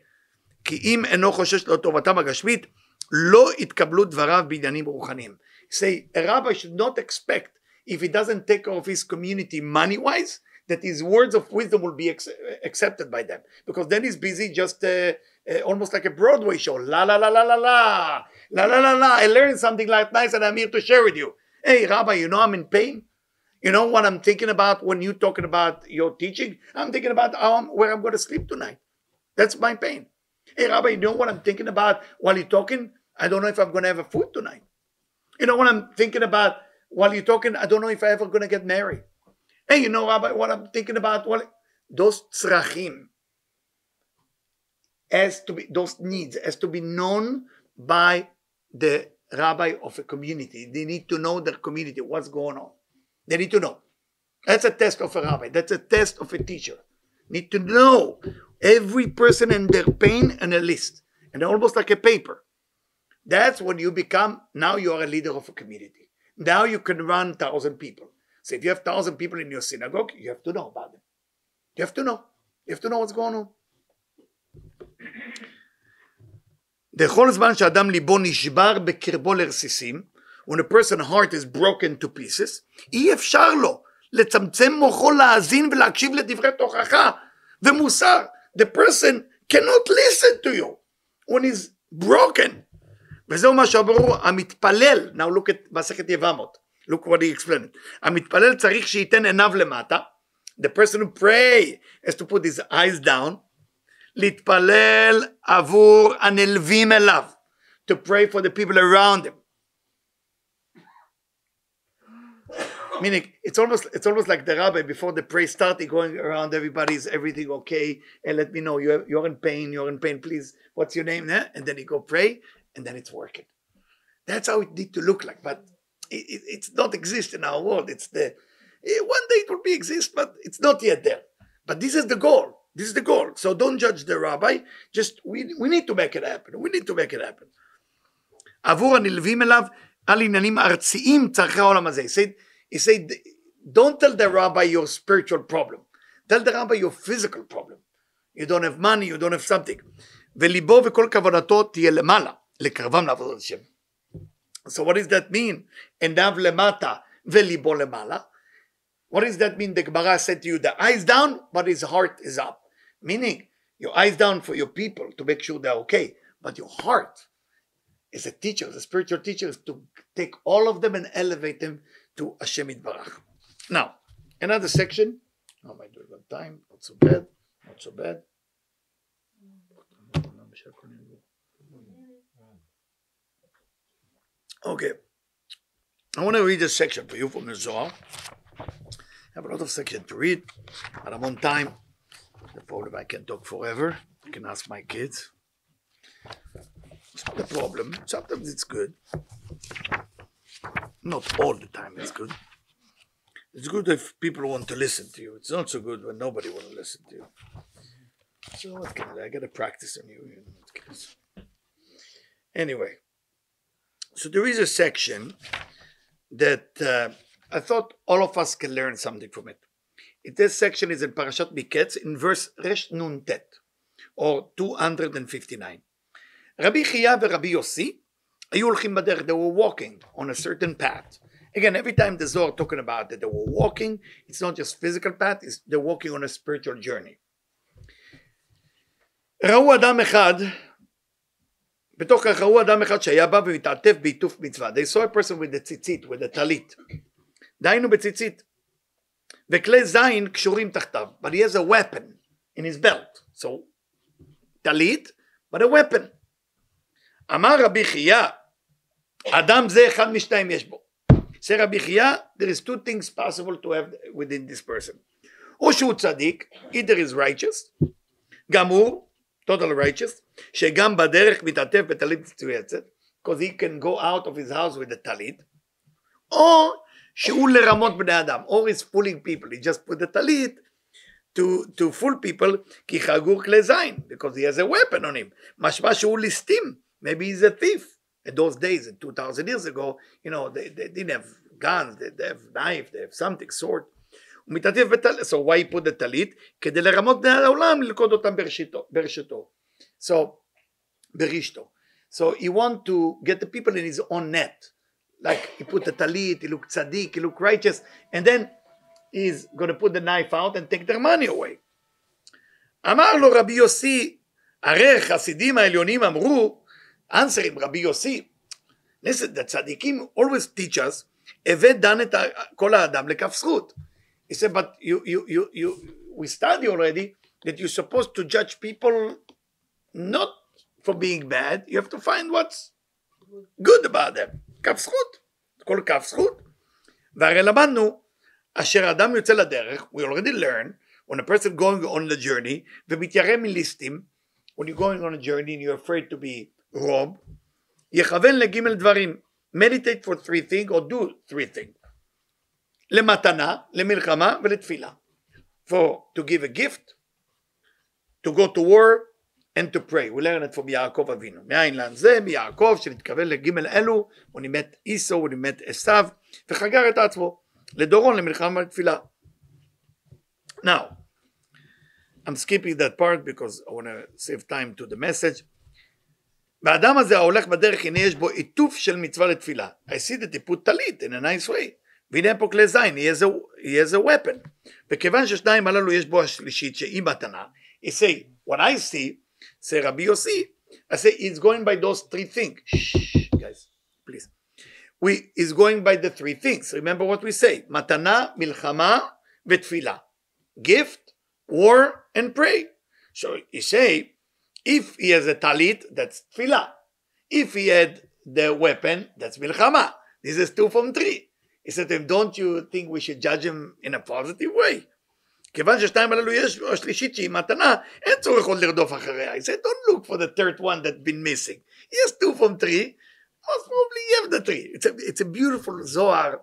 כי אם אינו חושש לטובתם הגשמית, לא יתקבלו דבריו בעניינים רוחניים. Say, a rabbi should not expect, if he doesn't take care of his community money-wise, that his words of wisdom will be accepted by them. Because then he's busy just almost like a Broadway show. La la la la la la. La la la la. I learned something like nice and I'm here to share with you. Hey, Rabbi, you know I'm in pain? You know what I'm thinking about when you're talking about your teaching? I'm thinking about where I'm going to sleep tonight. That's my pain. Hey, Rabbi, you know what I'm thinking about while you're talking? I don't know if I'm going to have a food tonight. You know what I'm thinking about while you're talking? I don't know if I'm ever going to get married. Hey, you know, Rabbi, what I'm thinking about? Those tzrachim those needs has to be known by the rabbi of a community. They need to know their community, what's going on. They need to know. That's a test of a rabbi. That's a test of a teacher. Need to know every person and their pain and a list. And almost like a paper. That's when you become, now you are a leader of a community. Now you can run 1,000 people. So if you have 1,000 people in your synagogue, you have to know about them. You have to know. You have to know what's going on. בכל זמן שאדם ליבו נשבר בקרבו לרסיסים, when a person's heart is broken to pieces, אי אפשר לו לצמצם מוחו להאזין ולהקשיב לדברי תוכחה ומוסר. The person cannot listen to you when he's broken. וזהו מה שאמרו המתפלל. Now look at מסכת יבמות. Look what he explained. המתפלל צריך שייתן עיניו למטה. The person who pray has to put his eyes down. להתפלל עבור הנלווים אליו. To pray for the people around him. Meaning, it's almost like the rabbi before the prayer started going around everybody, is everything okay? And let me know, you're in pain, please. What's your name? And then you go pray, and then it's working. That's how it need to look like. But it's not exist in our world. One day it will be exist, but it's not yet there. But this is the goal. This is the goal. So don't judge the rabbi. Just, we need to make it happen. We need to make it happen. עבור הנלווים אליו, על עניינים ארציים צרכי העולם הזה. He said, don't tell the rabbi your spiritual problem. Tell the rabbi your physical problem. You don't have money, you don't have something. וליבו וכל כוונתו תהיה למעלה, לקרבם לעבודת השם. So what does that mean? עיניו למטה וליבו למעלה. What does that mean? The Gemara said to you, the eyes down, but his heart is up. Meaning, your eyes down for your people to make sure they're okay. But your heart, as a teacher, as a spiritual teacher, is to take all of them and elevate them to Hashem Yitbarach. Now, another section. How am I doing on time? Not so bad. Not so bad. Okay. I want to read a section for you from the Zohar. I have a lot of sections to read, but I'm on time. The problem, I can talk forever. I can ask my kids. It's not a problem. Sometimes it's good. Not all the time it's good. It's good if people want to listen to you. It's not so good when nobody wants to listen to you. So what can I got to practice on you. Anyway, so there is a section that I thought all of us can learn something from it. This section is in Parashat Mikketz in verse Resh Nun Tet, or 259. Rabbi Chia and Rabbi Yossi, they were walking on a certain path. Again, every time the Zohar talking about that they were walking, it's not just physical path, they're walking on a spiritual journey. ראו אדם אחד בתוך כך ראו אדם אחד שהיה בא והתעטף בעיטוף מצווה. They saw a person with a ציצית, with a טלית. דהיינו בציצית. וכלי זין קשורים תחתיו. But he has a weapon in his belt. So, טלית, but a weapon. אמר רבי חייא, אדם זה אחד משתיים יש בו. say רבי חייא, there is two things possible to have within this person. או שהוא צדיק, either is righteous, גמור, total righteous, שגם בדרך מתעטף בטלית מצויצת, because he can go out of his house with a טלית, או שהוא לרמות בני אדם, or is fooling people, he just put the טלית to fool people, כי חגור כלי זין, because he has a weapon on him, משמע שהוא ליסטים, maybe he's a thief. In those days, 2,000 years ago, you know, they didn't have guns, they have knife, they have something, sword. So why he put the talit? כדי לרמות בני העולם, ללכוד אותם ברשתו. So, ברשתו. So he want to get the people in his own net. Like he put the talit, he look tzaddik, he look righteous, and then he's going to put the knife out and take their money away. אמר לו רבי יוסי, הרי חסידים העליונים אמרו, answering רבי יוסי, listen, the tzaddikim always teach us, הווה דן את כל האדם לכף זכות. He said, but we study already that you're supposed to judge people not for being bad, you have to find what's good about them. כף זכות, כל כף זכות. והרי למדנו, אשר האדם יוצא לדרך, we already learn, when a person going on the journey, ומתיירא מליסטים, when you're going on a journey and you're afraid to be robbed, יכוון לג' דברים, meditate for 3 things or do 3 things. למתנה, למלחמה ולתפילה. For to give a gift, to go to war, and to pray. We learn it from יעקב אבינו. מאין לאן זה? מיעקב שנתכוון לג' אלו, הוא נימת איסו, הוא נימת עשיו, וחגר את עצמו לדורון למלחמה ולתפילה. Now, I'm skipping that part because I want to save time to the message. והאדם הזה ההולך בדרך, הנה יש בו עיטוף של מצווה לתפילה. I see that he put טלית in a nice way. והנה פה כלי זין, he has a weapon. וכיוון ששניים הללו יש בו השלישית שהיא מתנה, he say, what I see, say רבי יוסי, I say, he's going by those 3 things. Shh, guys, please. He's going by the 3 things. Remember what we say, מתנה, מלחמה ותפילה. Gift, war, and pray. So he say, if he has a talit, that's tefillah. If he had the weapon, that's milchama. This is 2 from 3. He said to him, don't you think we should judge him in a positive way? כיוון ששתיים הללו יש השלישית שהיא מתנה, אין צורך עוד לרדוף אחריה. He said, don't look for the 3rd one that's been missing. He has 2 from 3. Most probably you have the 3. It's a beautiful Zohar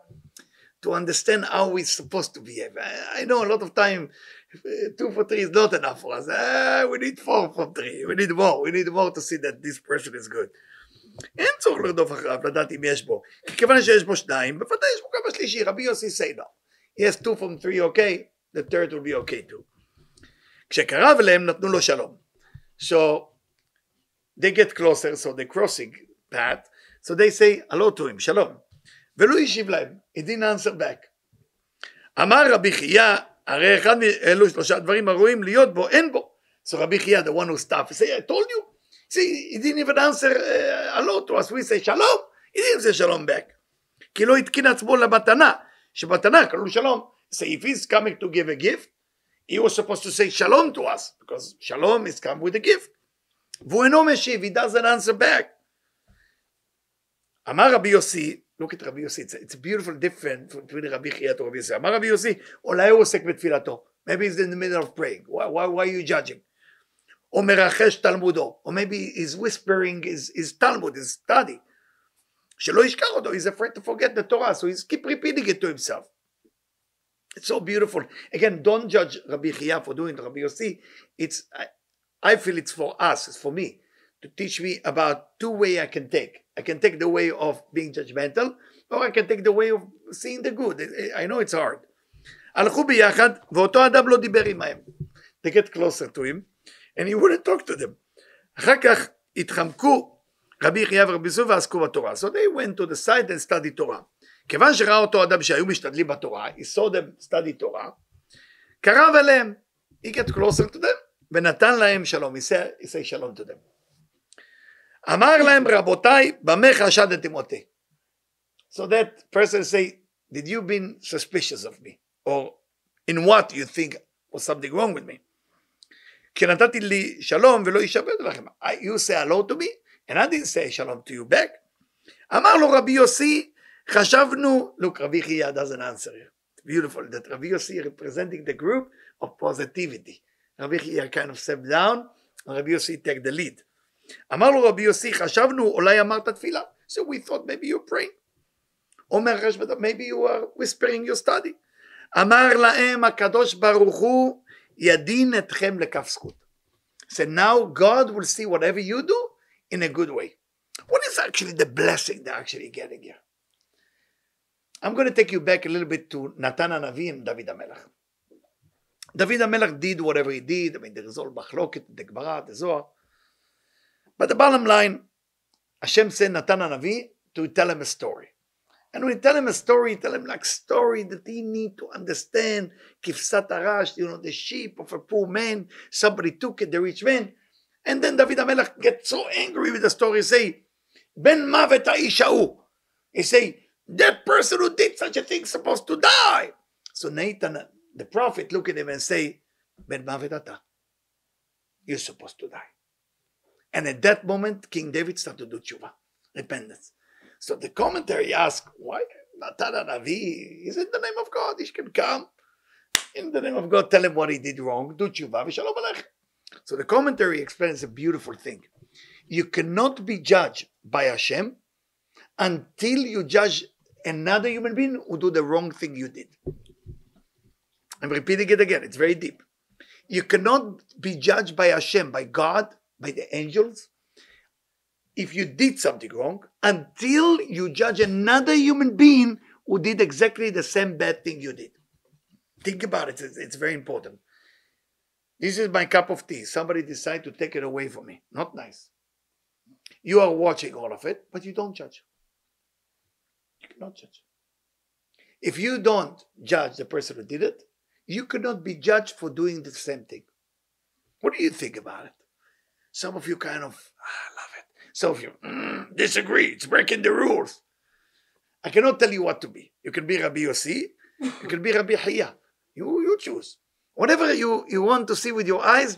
to understand how we're supposed to behave. I know a lot of time 2 for 3 is not enough for us. We need 4 from 3. We need more. We need more to see that this person is good. אין צורך לרדוף אחריו, לדעת אם יש בו. כי כיוון שיש בו 2, בוודאי יש בו כמה שלישי. רבי יוסי say no. He has 2 from 3, okay? The 3rd will be okay too. כשקרב אליהם נתנו לו שלום. So they get closer, so they're crossing path. So they say hello to him, שלום. ולא השיב להם. He didn't answer back. אמר רבי חייא, הרי אחד מאלו 3 דברים הראויים להיות בו, אין בו. So רבי חייא, the one who stopped, he say, I told you. See, he didn't even answer hello to us. We say שלום. He didn't say שלום back. כי לא התקין עצמו למתנה. שבתנה קראו שלום. So if he's coming to give a gift, he was supposed to say shalom to us, because shalom is come with a gift. והוא אינו משיב, he doesn't answer back. אמר רבי יוסי, look at רבי יוסי, it's a beautiful difference between רבי חייא to רבי יוסי. אמר רבי יוסי, אולי הוא עוסק בתפילתו. Maybe he's in the middle of praying. Why are you judging? או מרחש תלמודו. Or maybe he's whispering his Talmud, his study. שלא ישכח אותו, he's afraid to forget the Torah, so he's keep repeating it to himself. It's so beautiful. Again, don't judge Rabbi Xiya for doing Rabbi Yossi. I feel it's for us, it's for me, to teach me about 2 ways I can take. I can take the way of being judgmental, or I can take the way of seeing the good. I know it's hard. הלכו ביחד, ואותו אדם לא דיבר עמהם. They get closer to him, and he wouldn't talk to them. אחר כך התחמקו רבי חייא ורבי יוסי ועסקו בתורה. So they went to the side and studied Torah. כיוון שראה אותו אדם שהיו משתדלים בתורה, he saw them study תורה, קרב אליהם, he get closer to them, ונתן להם שלום, he say שלום to them. אמר להם רבותיי, במה חשדתם אותי? So that person say, did you been suspicious of me? Or in what you think was something wrong with me? כי נתתי לי שלום ולא ישבד לכם. You say hello to me, and I didn't say shalom to you back. אמר לו רבי יוסי, חשבנו, look, רבי חייא doesn't answer here. It's beautiful that רבי יוסי representing the group of positivity. רבי חייא kind of stepped down, and רבי יוסי take the lead. אמר לו רבי יוסי, חשבנו, אולי אמרת תפילה. So we thought maybe you're praying. אומר רשב"א, maybe you are whispering your study. אמר להם הקדוש ברוך הוא, ידין אתכם לכף זכות. So now God will see whatever you do in a good way. What is actually the blessing they're actually getting here? I'm going to take you back a little bit to Natan HaNavi and David HaMelech. David HaMelech did whatever he did. I mean, there is all machloket, the Gemara, the Zohar. But the bottom line, Hashem sent Natan HaNavi to tell him a story. And when you tell him a story, tell him like story that he need to understand. Kifsat Arash, the sheep of a poor man. Somebody took it, the rich man. And then David HaMelech gets so angry with the story. He say, Ben mavet ha'ish ha'u. He say, that person who did such a thing is supposed to die. So Nathan, the prophet, look at him and say, Ben mavet ata. You're supposed to die. And at that moment, King David started to do tshuva, repentance. So the commentary asks, why Natan HaNavi is in the name of God? He can come in the name of God, tell him what he did wrong, do tshuva, v'shalom aleichem. So the commentary explains a beautiful thing. You cannot be judged by Hashem until you judge another human being who do the wrong thing you did. I'm repeating it again, it's very deep. You cannot be judged by Hashem, by God, by the angels, if you did something wrong, until you judge another human being who did exactly the same bad thing you did. Think about it, it's very important. This is my cup of tea. Somebody decided to take it away from me. Not nice. You are watching all of it, but you don't judge. You cannot judge. If you don't judge the person who did it, you cannot be judged for doing the same thing. What do you think about it? Some of you kind of, I love it. Some of you disagree. It's breaking the rules. I cannot tell you what to be. You can be Rabbi Yossi. You can be Rabbi Hiya. You choose. Whatever you want to see with your eyes,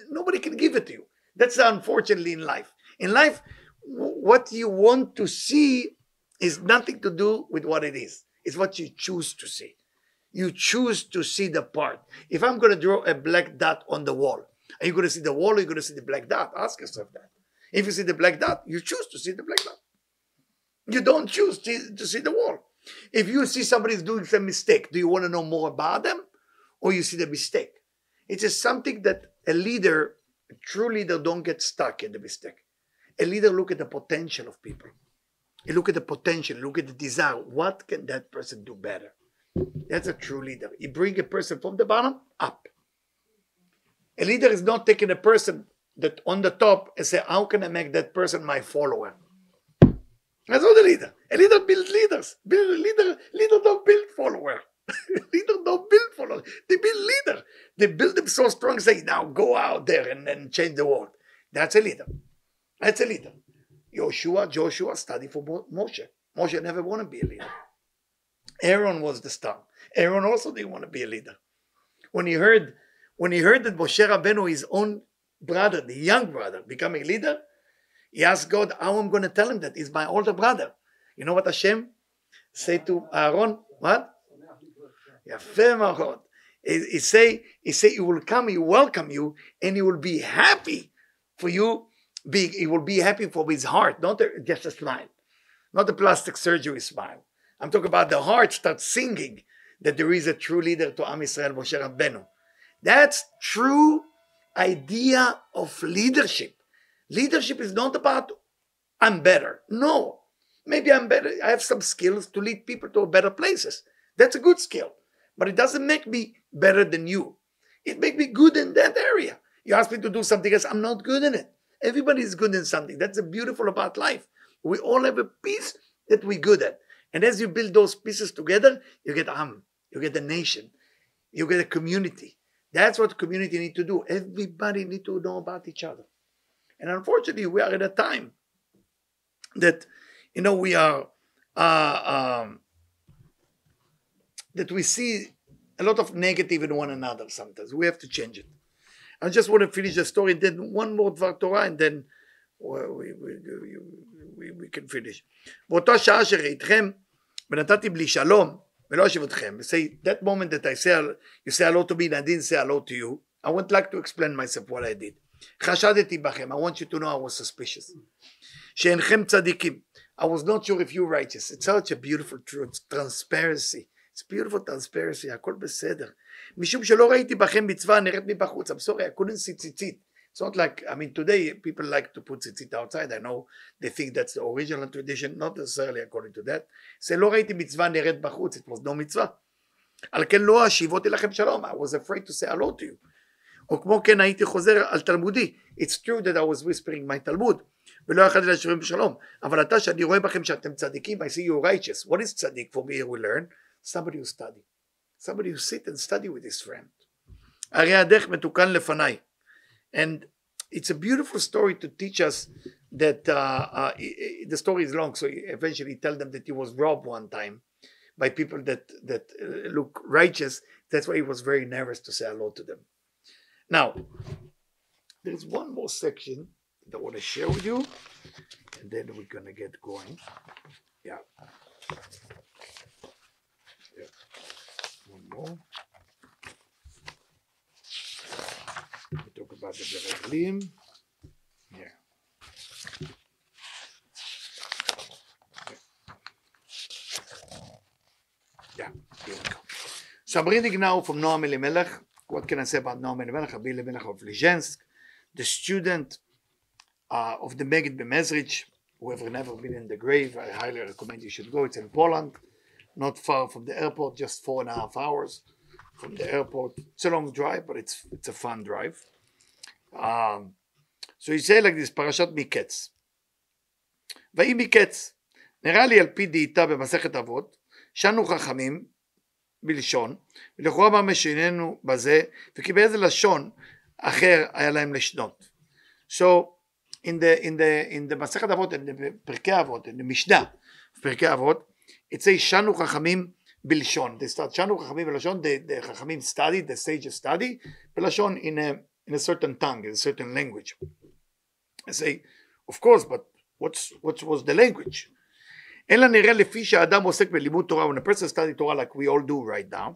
nobody can give it to you. That's unfortunately in life. In life, what you want to see is nothing to do with what it is. It's what you choose to see. You choose to see the part. If I'm going to draw a black dot on the wall, are you going to see the wall or are you going to see the black dot? Ask yourself that. If you see the black dot, you choose to see the black dot. You don't choose to see the wall. If you see somebody is doing some mistake, do you want to know more about them? Or you see the mistake? It is something that a true leader don't get stuck in the mistake. A leader look at the potential of people. You look at the potential, look at the desire. What can that person do better? That's a true leader. He bring a person from the bottom up. A leader is not taking a person that on the top and say, how can I make that person my follower? That's not a leader. A leader builds leaders. Leader don't build follower. Leader don't build followers. They build leader. They build them so strong, say, now go out there and change the world. That's a leader. That's a leader. Joshua studied for Moshe. Moshe never wanted to be a leader. Aaron was the star. Aaron also didn't want to be a leader. When he heard that Moshe Rabbeinu, his own brother, the young brother, becoming a leader, he asked God, how I'm going to tell him that he's my older brother. You know what Hashem said to Aaron? What? He say he will come, he will welcome you, and he will be happy for you. He will be happy for his heart, not just a smile, not a plastic surgery smile. I'm talking about the heart starts singing that there is a true leader to Am Yisrael, Moshe Rabbeinu. That's true idea of leadership. Leadership is not about I'm better. No, maybe I'm better. I have some skills to lead people to better places. That's a good skill, but it doesn't make me better than you. It makes me good in that area. You ask me to do something else, I'm not good in it. Everybody is good in something. That's the beautiful about life. We all have a piece that we're good at. And as you build those pieces together, you get you get a nation, you get a community. That's what community need to do. Everybody need to know about each other. And unfortunately, we are at a time that, we are, that we see a lot of negative in one another sometimes. We have to change it. I just want to finish the story, then one more דבר תורה, and then we can finish. באותה שעה שראיתכם, ונתתי בלי שלום, ולא אשיב אתכם. Say, that moment that you say hello to me, and I didn't say hello to you, I would like to explain myself what I did. חשדתי בכם, I want you to know I was suspicious. שאינכם צדיקים. I was not sure if you're righteous. It's such a beautiful truth, transparency. It's beautiful transparency, הכל בסדר. משום שלא ראיתי בכם מצווה נראית מבחוץ. I'm sorry, I couldn't see ציצית. It's not like, today people like to put ציצית outside. I know they think that's the original tradition, not necessarily according to that. זה לא ראיתי מצווה נראית בחוץ, it was no מצווה. על כן לא אשיבותי לכם שלום. I was afraid to say hello to you. או כמו כן הייתי חוזר על תלמודי. It's true that I was whispering my Talmud. ולא יכולתי להשיבם בשלום. אבל אתה שאני רואה בכם שאתם צדיקים, I see you righteous. What is צדיק? For me, here we learn. Somebody who study. Somebody who sit and study with his friend. הרי הדרך מתוקן לפניי. And it's a beautiful story to teach us that the story is long, so you eventually tell them that he was robbed one time by people that look righteous. That's why he was very nervous to say hello to them. Now, there's one more section that I want to share with you, and then we're going to get going. Yeah. One more. We talk about the Bereglim. Yeah. Yeah, here we go. So I'm reading now from Noam Elimelech. What can I say about Noam Elimelech? Rabbi Elimelech of Lizhensk, the student of the Megid B'Mezrich. Whoever never been in the grave, I highly recommend you should go. It's in Poland, not far from the airport, just 4.5 hours from the airport. It's a long drive, but it's a fun drive. So he said like this, פרשת Mikketz. ויהי Mikketz, נראה לי על פי דעיתה במסכת אבות, שנו חכמים בלשון, ולכאורה מה משיננו בזה, וכי באיזה לשון אחר היה להם לשנות. So in the מסכת אבות, in the פרקי אבות, in the משנה, פרקי אבות, it says שנו חכמים בלשון. They start שנו חכמים בלשון, the חכמים study, the sages study, בלשון in a certain tongue, in a certain language. I say, of course, but what was the language? אלא נראה לפי שהאדם עוסק בלימוד תורה, when a person study Torah like we all do right now,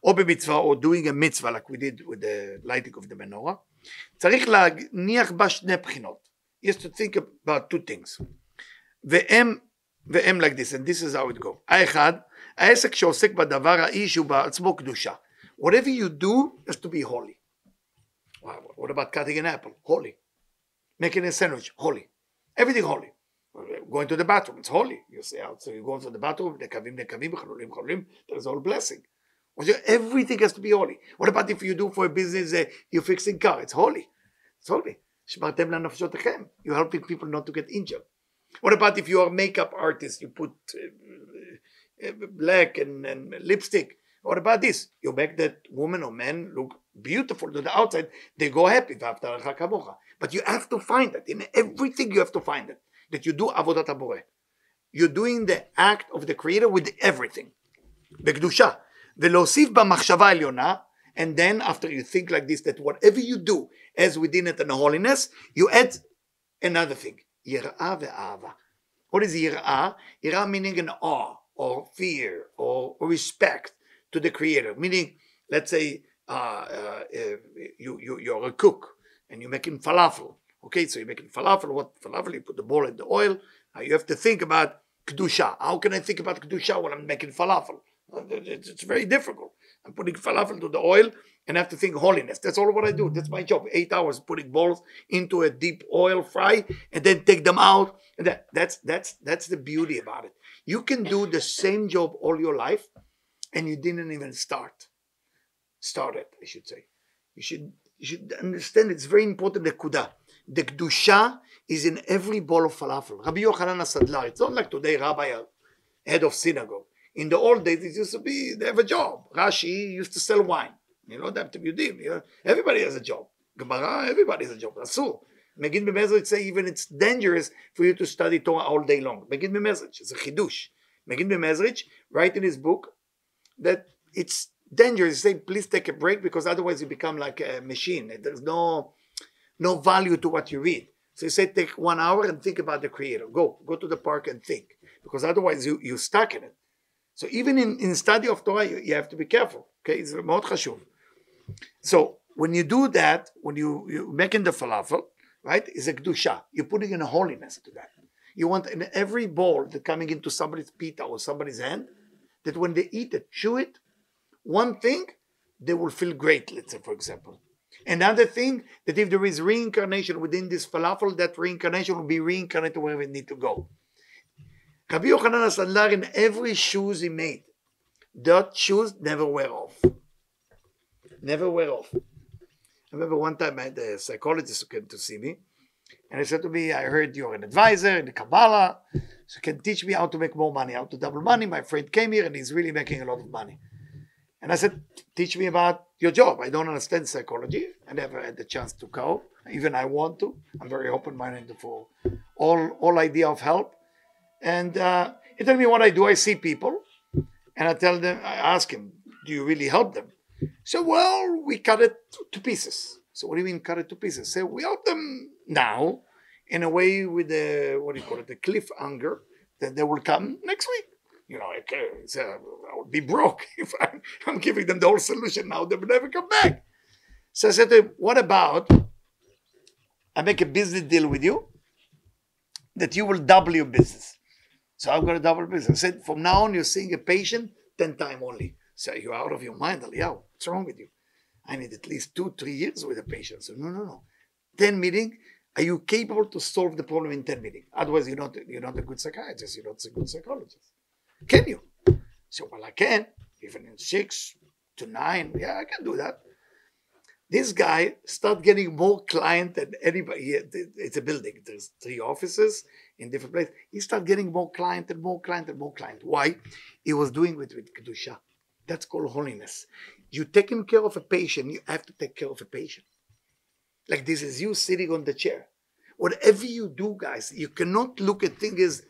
או במצווה, or doing a mitzvah like we did with the lighting of the menorah, צריך להניח בה שני בחינות. He has to think about two things. והם like this, and this is how it go. האחד, העסק שעוסק בדבר האיש הוא בעצמו קדושה. Whatever you do has to be holy. What about cutting an apple? Holy. Making a sandwich? Holy. Everything holy. Going to the bathroom, it's holy. You say out, so you go to the bathroom, there's all blessing. Everything has to be holy. What about if you do for a business, you're fixing car? It's holy. It's holy. You're helping people not to get injured. What about if you are a makeup artist, you put black and lipstick? What about this? You make that woman or man look beautiful to the outside, they go happy. But you have to find that. In everything you have to find it. That you do avodat haboreh. You're doing the act of the Creator with everything. בקדושה. ולהוסיף במחשבה העליונה, and then after you think like this, that whatever you do as within it and holiness, you add another thing. יראה ואהבה. What is יראה? יראה meaning an awe, or fear, or respect to the Creator. Meaning, let's say, you're a cook, and you're making falafel. Okay, so you're making falafel. What falafel? You put the ball in the oil. You have to think about kedusha. How can I think about kedusha when I'm making falafel? It's very difficult. I'm putting falafel to the oil, and I have to think holiness. That's all what I do. That's my job. 8 hours putting balls into a deep oil fry, and then take them out. And that's the beauty about it. You can do the same job all your life, and you didn't even start it. I should say. You should understand. It's very important. The kudah. The kedusha is in every bowl of falafel. Rabbi Yochanan HaSandlar. It's not like today, Rabbi, head of synagogue. In the old days, it used to be, they have a job. Rashi used to sell wine. You know, that to be Yudim. Everybody has a job. Gemara, everybody has a job. Asur. Megid B'Mezrich say even it's dangerous for you to study Torah all day long. Megid B'Mezrich is a chidush. Megid B'Mezrich write in his book that it's dangerous. He say, please take a break because otherwise you become like a machine. There's no value to what you read. So he said, take 1 hour and think about the Creator. Go to the park and think, because otherwise you're stuck in it. So even in study of Torah, you have to be careful. Okay, it's מאוד חשוב. So when you do that, when you're making the falafel, right, is a kedusha. You're putting in a holiness to that. You want in every bowl that coming into somebody's pita or somebody's hand, that when they eat it, chew it, one thing, they will feel great, let's say, for example. Another thing, that if there is reincarnation within this falafel, that reincarnation will be reincarnated wherever it need to go. Rabbi Yochanan HaSandlar, in every shoes he made, that shoes never wear off. Never wear off. I remember one time I had a psychologist who came to see me, and he said to me, I heard you're an advisor in the Kabbalah, so you can teach me how to make more money, how to double money. My friend came here and he's really making a lot of money. And I said, teach me about your job. I don't understand psychology. I never had the chance to go. Even I want to. I'm very open-minded for all idea of help. And he told me what I do. I see people and I ask him, do you really help them? So, well, we cut it to pieces. So what do you mean cut it to pieces? So we help them now in a way with the, the cliffhanger, that they will come next week. You know, I would be broke if I'm giving them the whole solution now. They will never come back. So I said to him, what about I make a business deal with you that you will double your business. So I'm going to double business. I said, from now on, you're seeing a patient 10 times only. So you're out of your mind, Eliyahu. What's wrong with you? I need at least 2-3 years with a patient. So no. 10 meetings. Are you capable to solve the problem in 10 meetings? Otherwise, you're not a good psychiatrist. You're not a good psychologist. Can you? So, well, I can. Even in 6 to 9. Yeah, I can do that. This guy start getting more client than anybody. It's a building. There's 3 offices in different places. He start getting more client and more client and more client. Why? He was doing it with kedusha. That's called holiness. You taking care of a patient, you have to take care of a patient. Like this is you sitting on the chair. Whatever you do, guys, you cannot look at things as,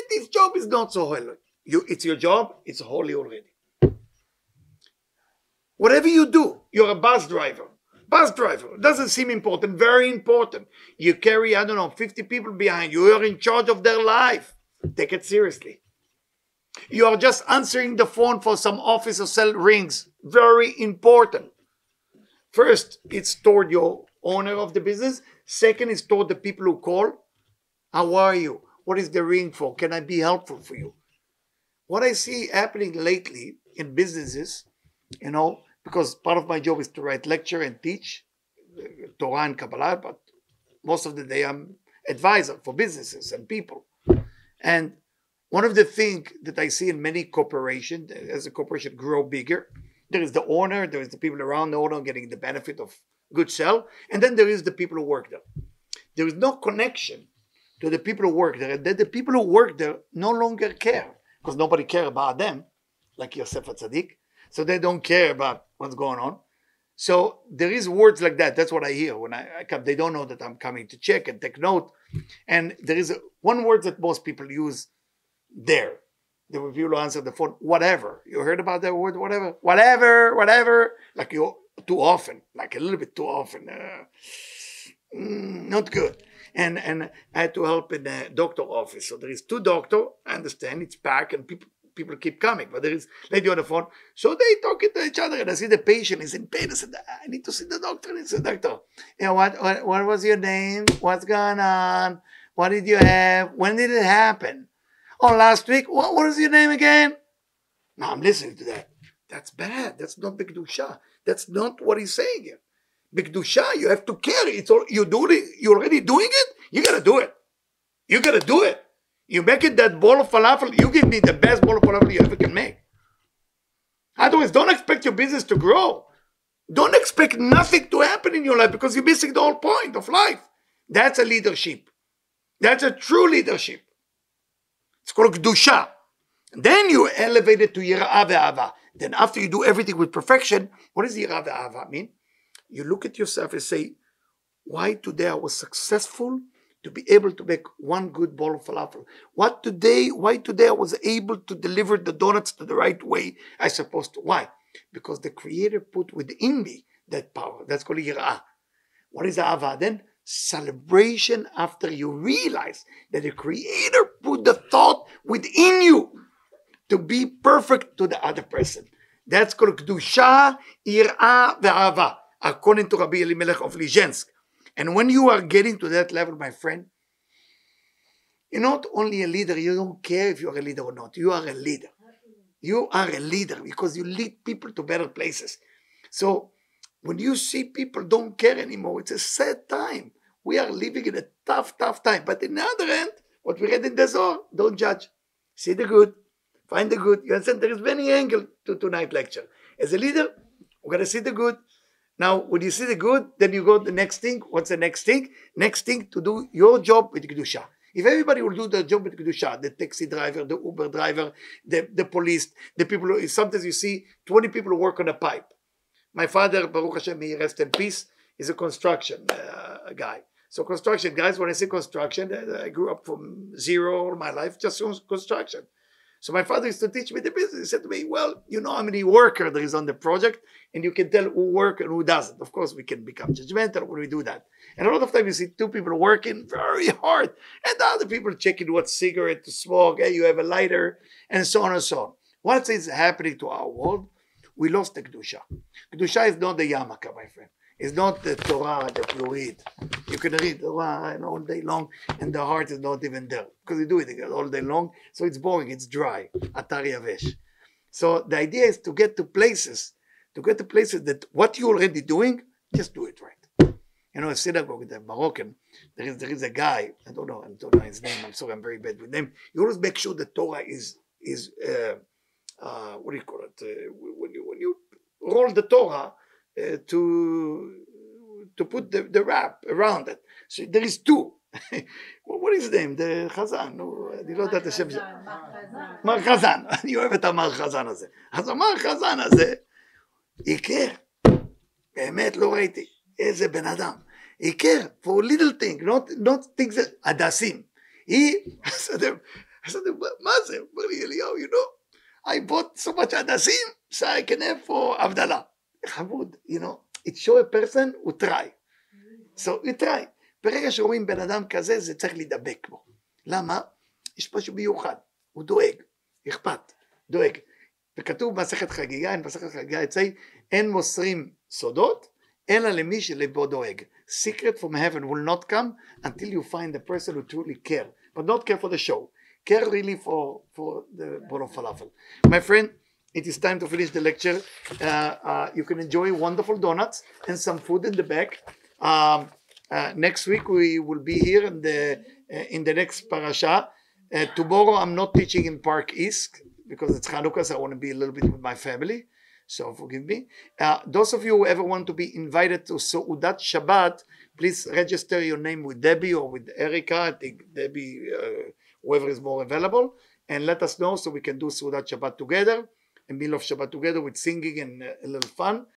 this job is not so holy. It's your job, it's holy already. Whatever you do, you're a bus driver. Doesn't seem important, very important. You carry, 50 people behind you. You're in charge of their life. Take it seriously. You are just answering the phone for some office or cell rings. Very important. First, it's toward your owner of the business. Second, it's toward the people who call. How are you? What is the ring for? Can I be helpful for you? What I see happening lately in businesses, because part of my job is to write lecture and teach Torah and Kabbalah, but most of the day I'm advisor for businesses and people. And one of the things that I see in many corporations, as a corporation grow bigger, there is the owner, there is the people around the owner getting the benefit of good sell, and then there is the people who work there. There is no connection to the people who work there, and then the people who work there no longer care, because nobody cares about them, like Yosef HaTzadik, so they don't care about what's going on. So there is words like that. That's what I hear when I come. They don't know that I'm coming to check and take note. And there is one word that most people use there. There were people who answer the phone, whatever. You heard about that word, whatever? Whatever. Like you too often, like a little bit too often. Not good. And I had to help in a doctor office. So there is 2 doctors. I understand it's packed and people keep coming, but there is lady on the phone. So they talking to each other, and I see the patient is in pain. I said, I need to see the doctor. And he said, doctor, what was your name? What's going on? What did you have? When did it happen? Oh, last week. What is your name again? Now I'm listening to that. That's bad. That's not B'Kedusha. That's not what he's saying here. B'Kedusha, you have to care. You're already doing it. You gotta do it. You make it that bowl of falafel. You give me the best bowl of falafel you ever can make. Otherwise, don't expect your business to grow. Don't expect nothing to happen in your life because you're missing the whole point of life. That's a leadership. That's a true leadership. It's called Kedusha. Then you elevate it to Yirah ve'Ava. Then after you do everything with perfection, what does Yirah ve'Ava mean? You look at yourself and say, why today I was successful to be able to make one good bowl of falafel. Why today I was able to deliver the donuts to the right way I supposed to. Why? Because the Creator put within me that power. That's called yirah. What is ahava then? Celebration after you realize that the Creator put the thought within you to be perfect to the other person. That's called kedusha, yirah, ve'ahava, according to Rabbi Elimelech of Lizhensk. And when you are getting to that level, my friend, you're not only a leader, you don't care if you're a leader or not. You are a leader. You are a leader because you lead people to better places. So when you see people don't care anymore, it's a sad time. We are living in a tough time. But on the other hand, what we read in the Zohar, don't judge. See the good. Find the good. You understand? There is many angles to tonight's lecture. As a leader, we're going to see the good. Now, when you see the good, then you go to the next thing. What's the next thing? Next thing, to do your job with Kedusha. If everybody will do their job with Kedusha, the taxi driver, the Uber driver, the police, the people, sometimes you see 20 people work on a pipe. My father, Baruch Hashem, may he rest in peace, is a construction guy. So construction guys, when I say construction, I grew up from zero all my life, just construction. So my father used to teach me the business. He said to me, well, you know how many workers there is on the project, and you can tell who works and who doesn't. Of course, we can become judgmental when we do that. And a lot of times you see two people working very hard, and the other people checking what cigarette to smoke, hey, you have a lighter, and so on and so on. What is happening to our world? We lost the Kedusha. Kedusha is not the yarmulke, my friend. It's not the Torah that you read. You can read Torah all day long, and the heart is not even there. Because you do it all day long, so it's boring, it's dry. Atar yavesh. So the idea is to get to places that what you're already doing, just do it right. You know, a synagogue, the Moroccan, there is a guy, I don't know his name, I'm sorry, I'm very bad with name. You always make sure the Torah is what do you call it? When you roll the Torah, to put the wrap around it. So there is two. What is his name? The Chazan. אני לא יודעת את השם שלו. מר חזן. אני אוהב את המר חזן הזה. אז המר חזן הזה, עיקר. באמת לא ראיתי. איזה בן אדם. עיקר, for little thing, not things that, הדסים. מה זה? אומר לי, אליהו, you know, I bought so much הדסים, so I can have for הבדלה. חמוד, you know, it show a person who try. So you try. ברגע שרואים בן אדם כזה, זה צריך להידבק בו. למה? יש משהו מיוחד. הוא דואג, אכפת, דואג. וכתוב במסכת חגיגה, במסכת חגיגה יצא, אין מוסרים סודות, אלא למי שלבו דואג. Secret from heaven will not come until you find the person who truly care. But not care for the show. Care really for the bowl of falafel. My friend, it is time to finish the lecture. You can enjoy wonderful donuts and some food in the back. Next week we will be here in the next parasha. Tomorrow I'm not teaching in Park East because it's Chanukah, so I want to be a little bit with my family. So forgive me. Those of you who ever want to be invited to Seudat Shabbat, please register your name with Debbie or with Erica. I think Debbie, whoever is more available, and let us know so we can do Seudat Shabbat together, a meal of Shabbat together with singing and a little fun.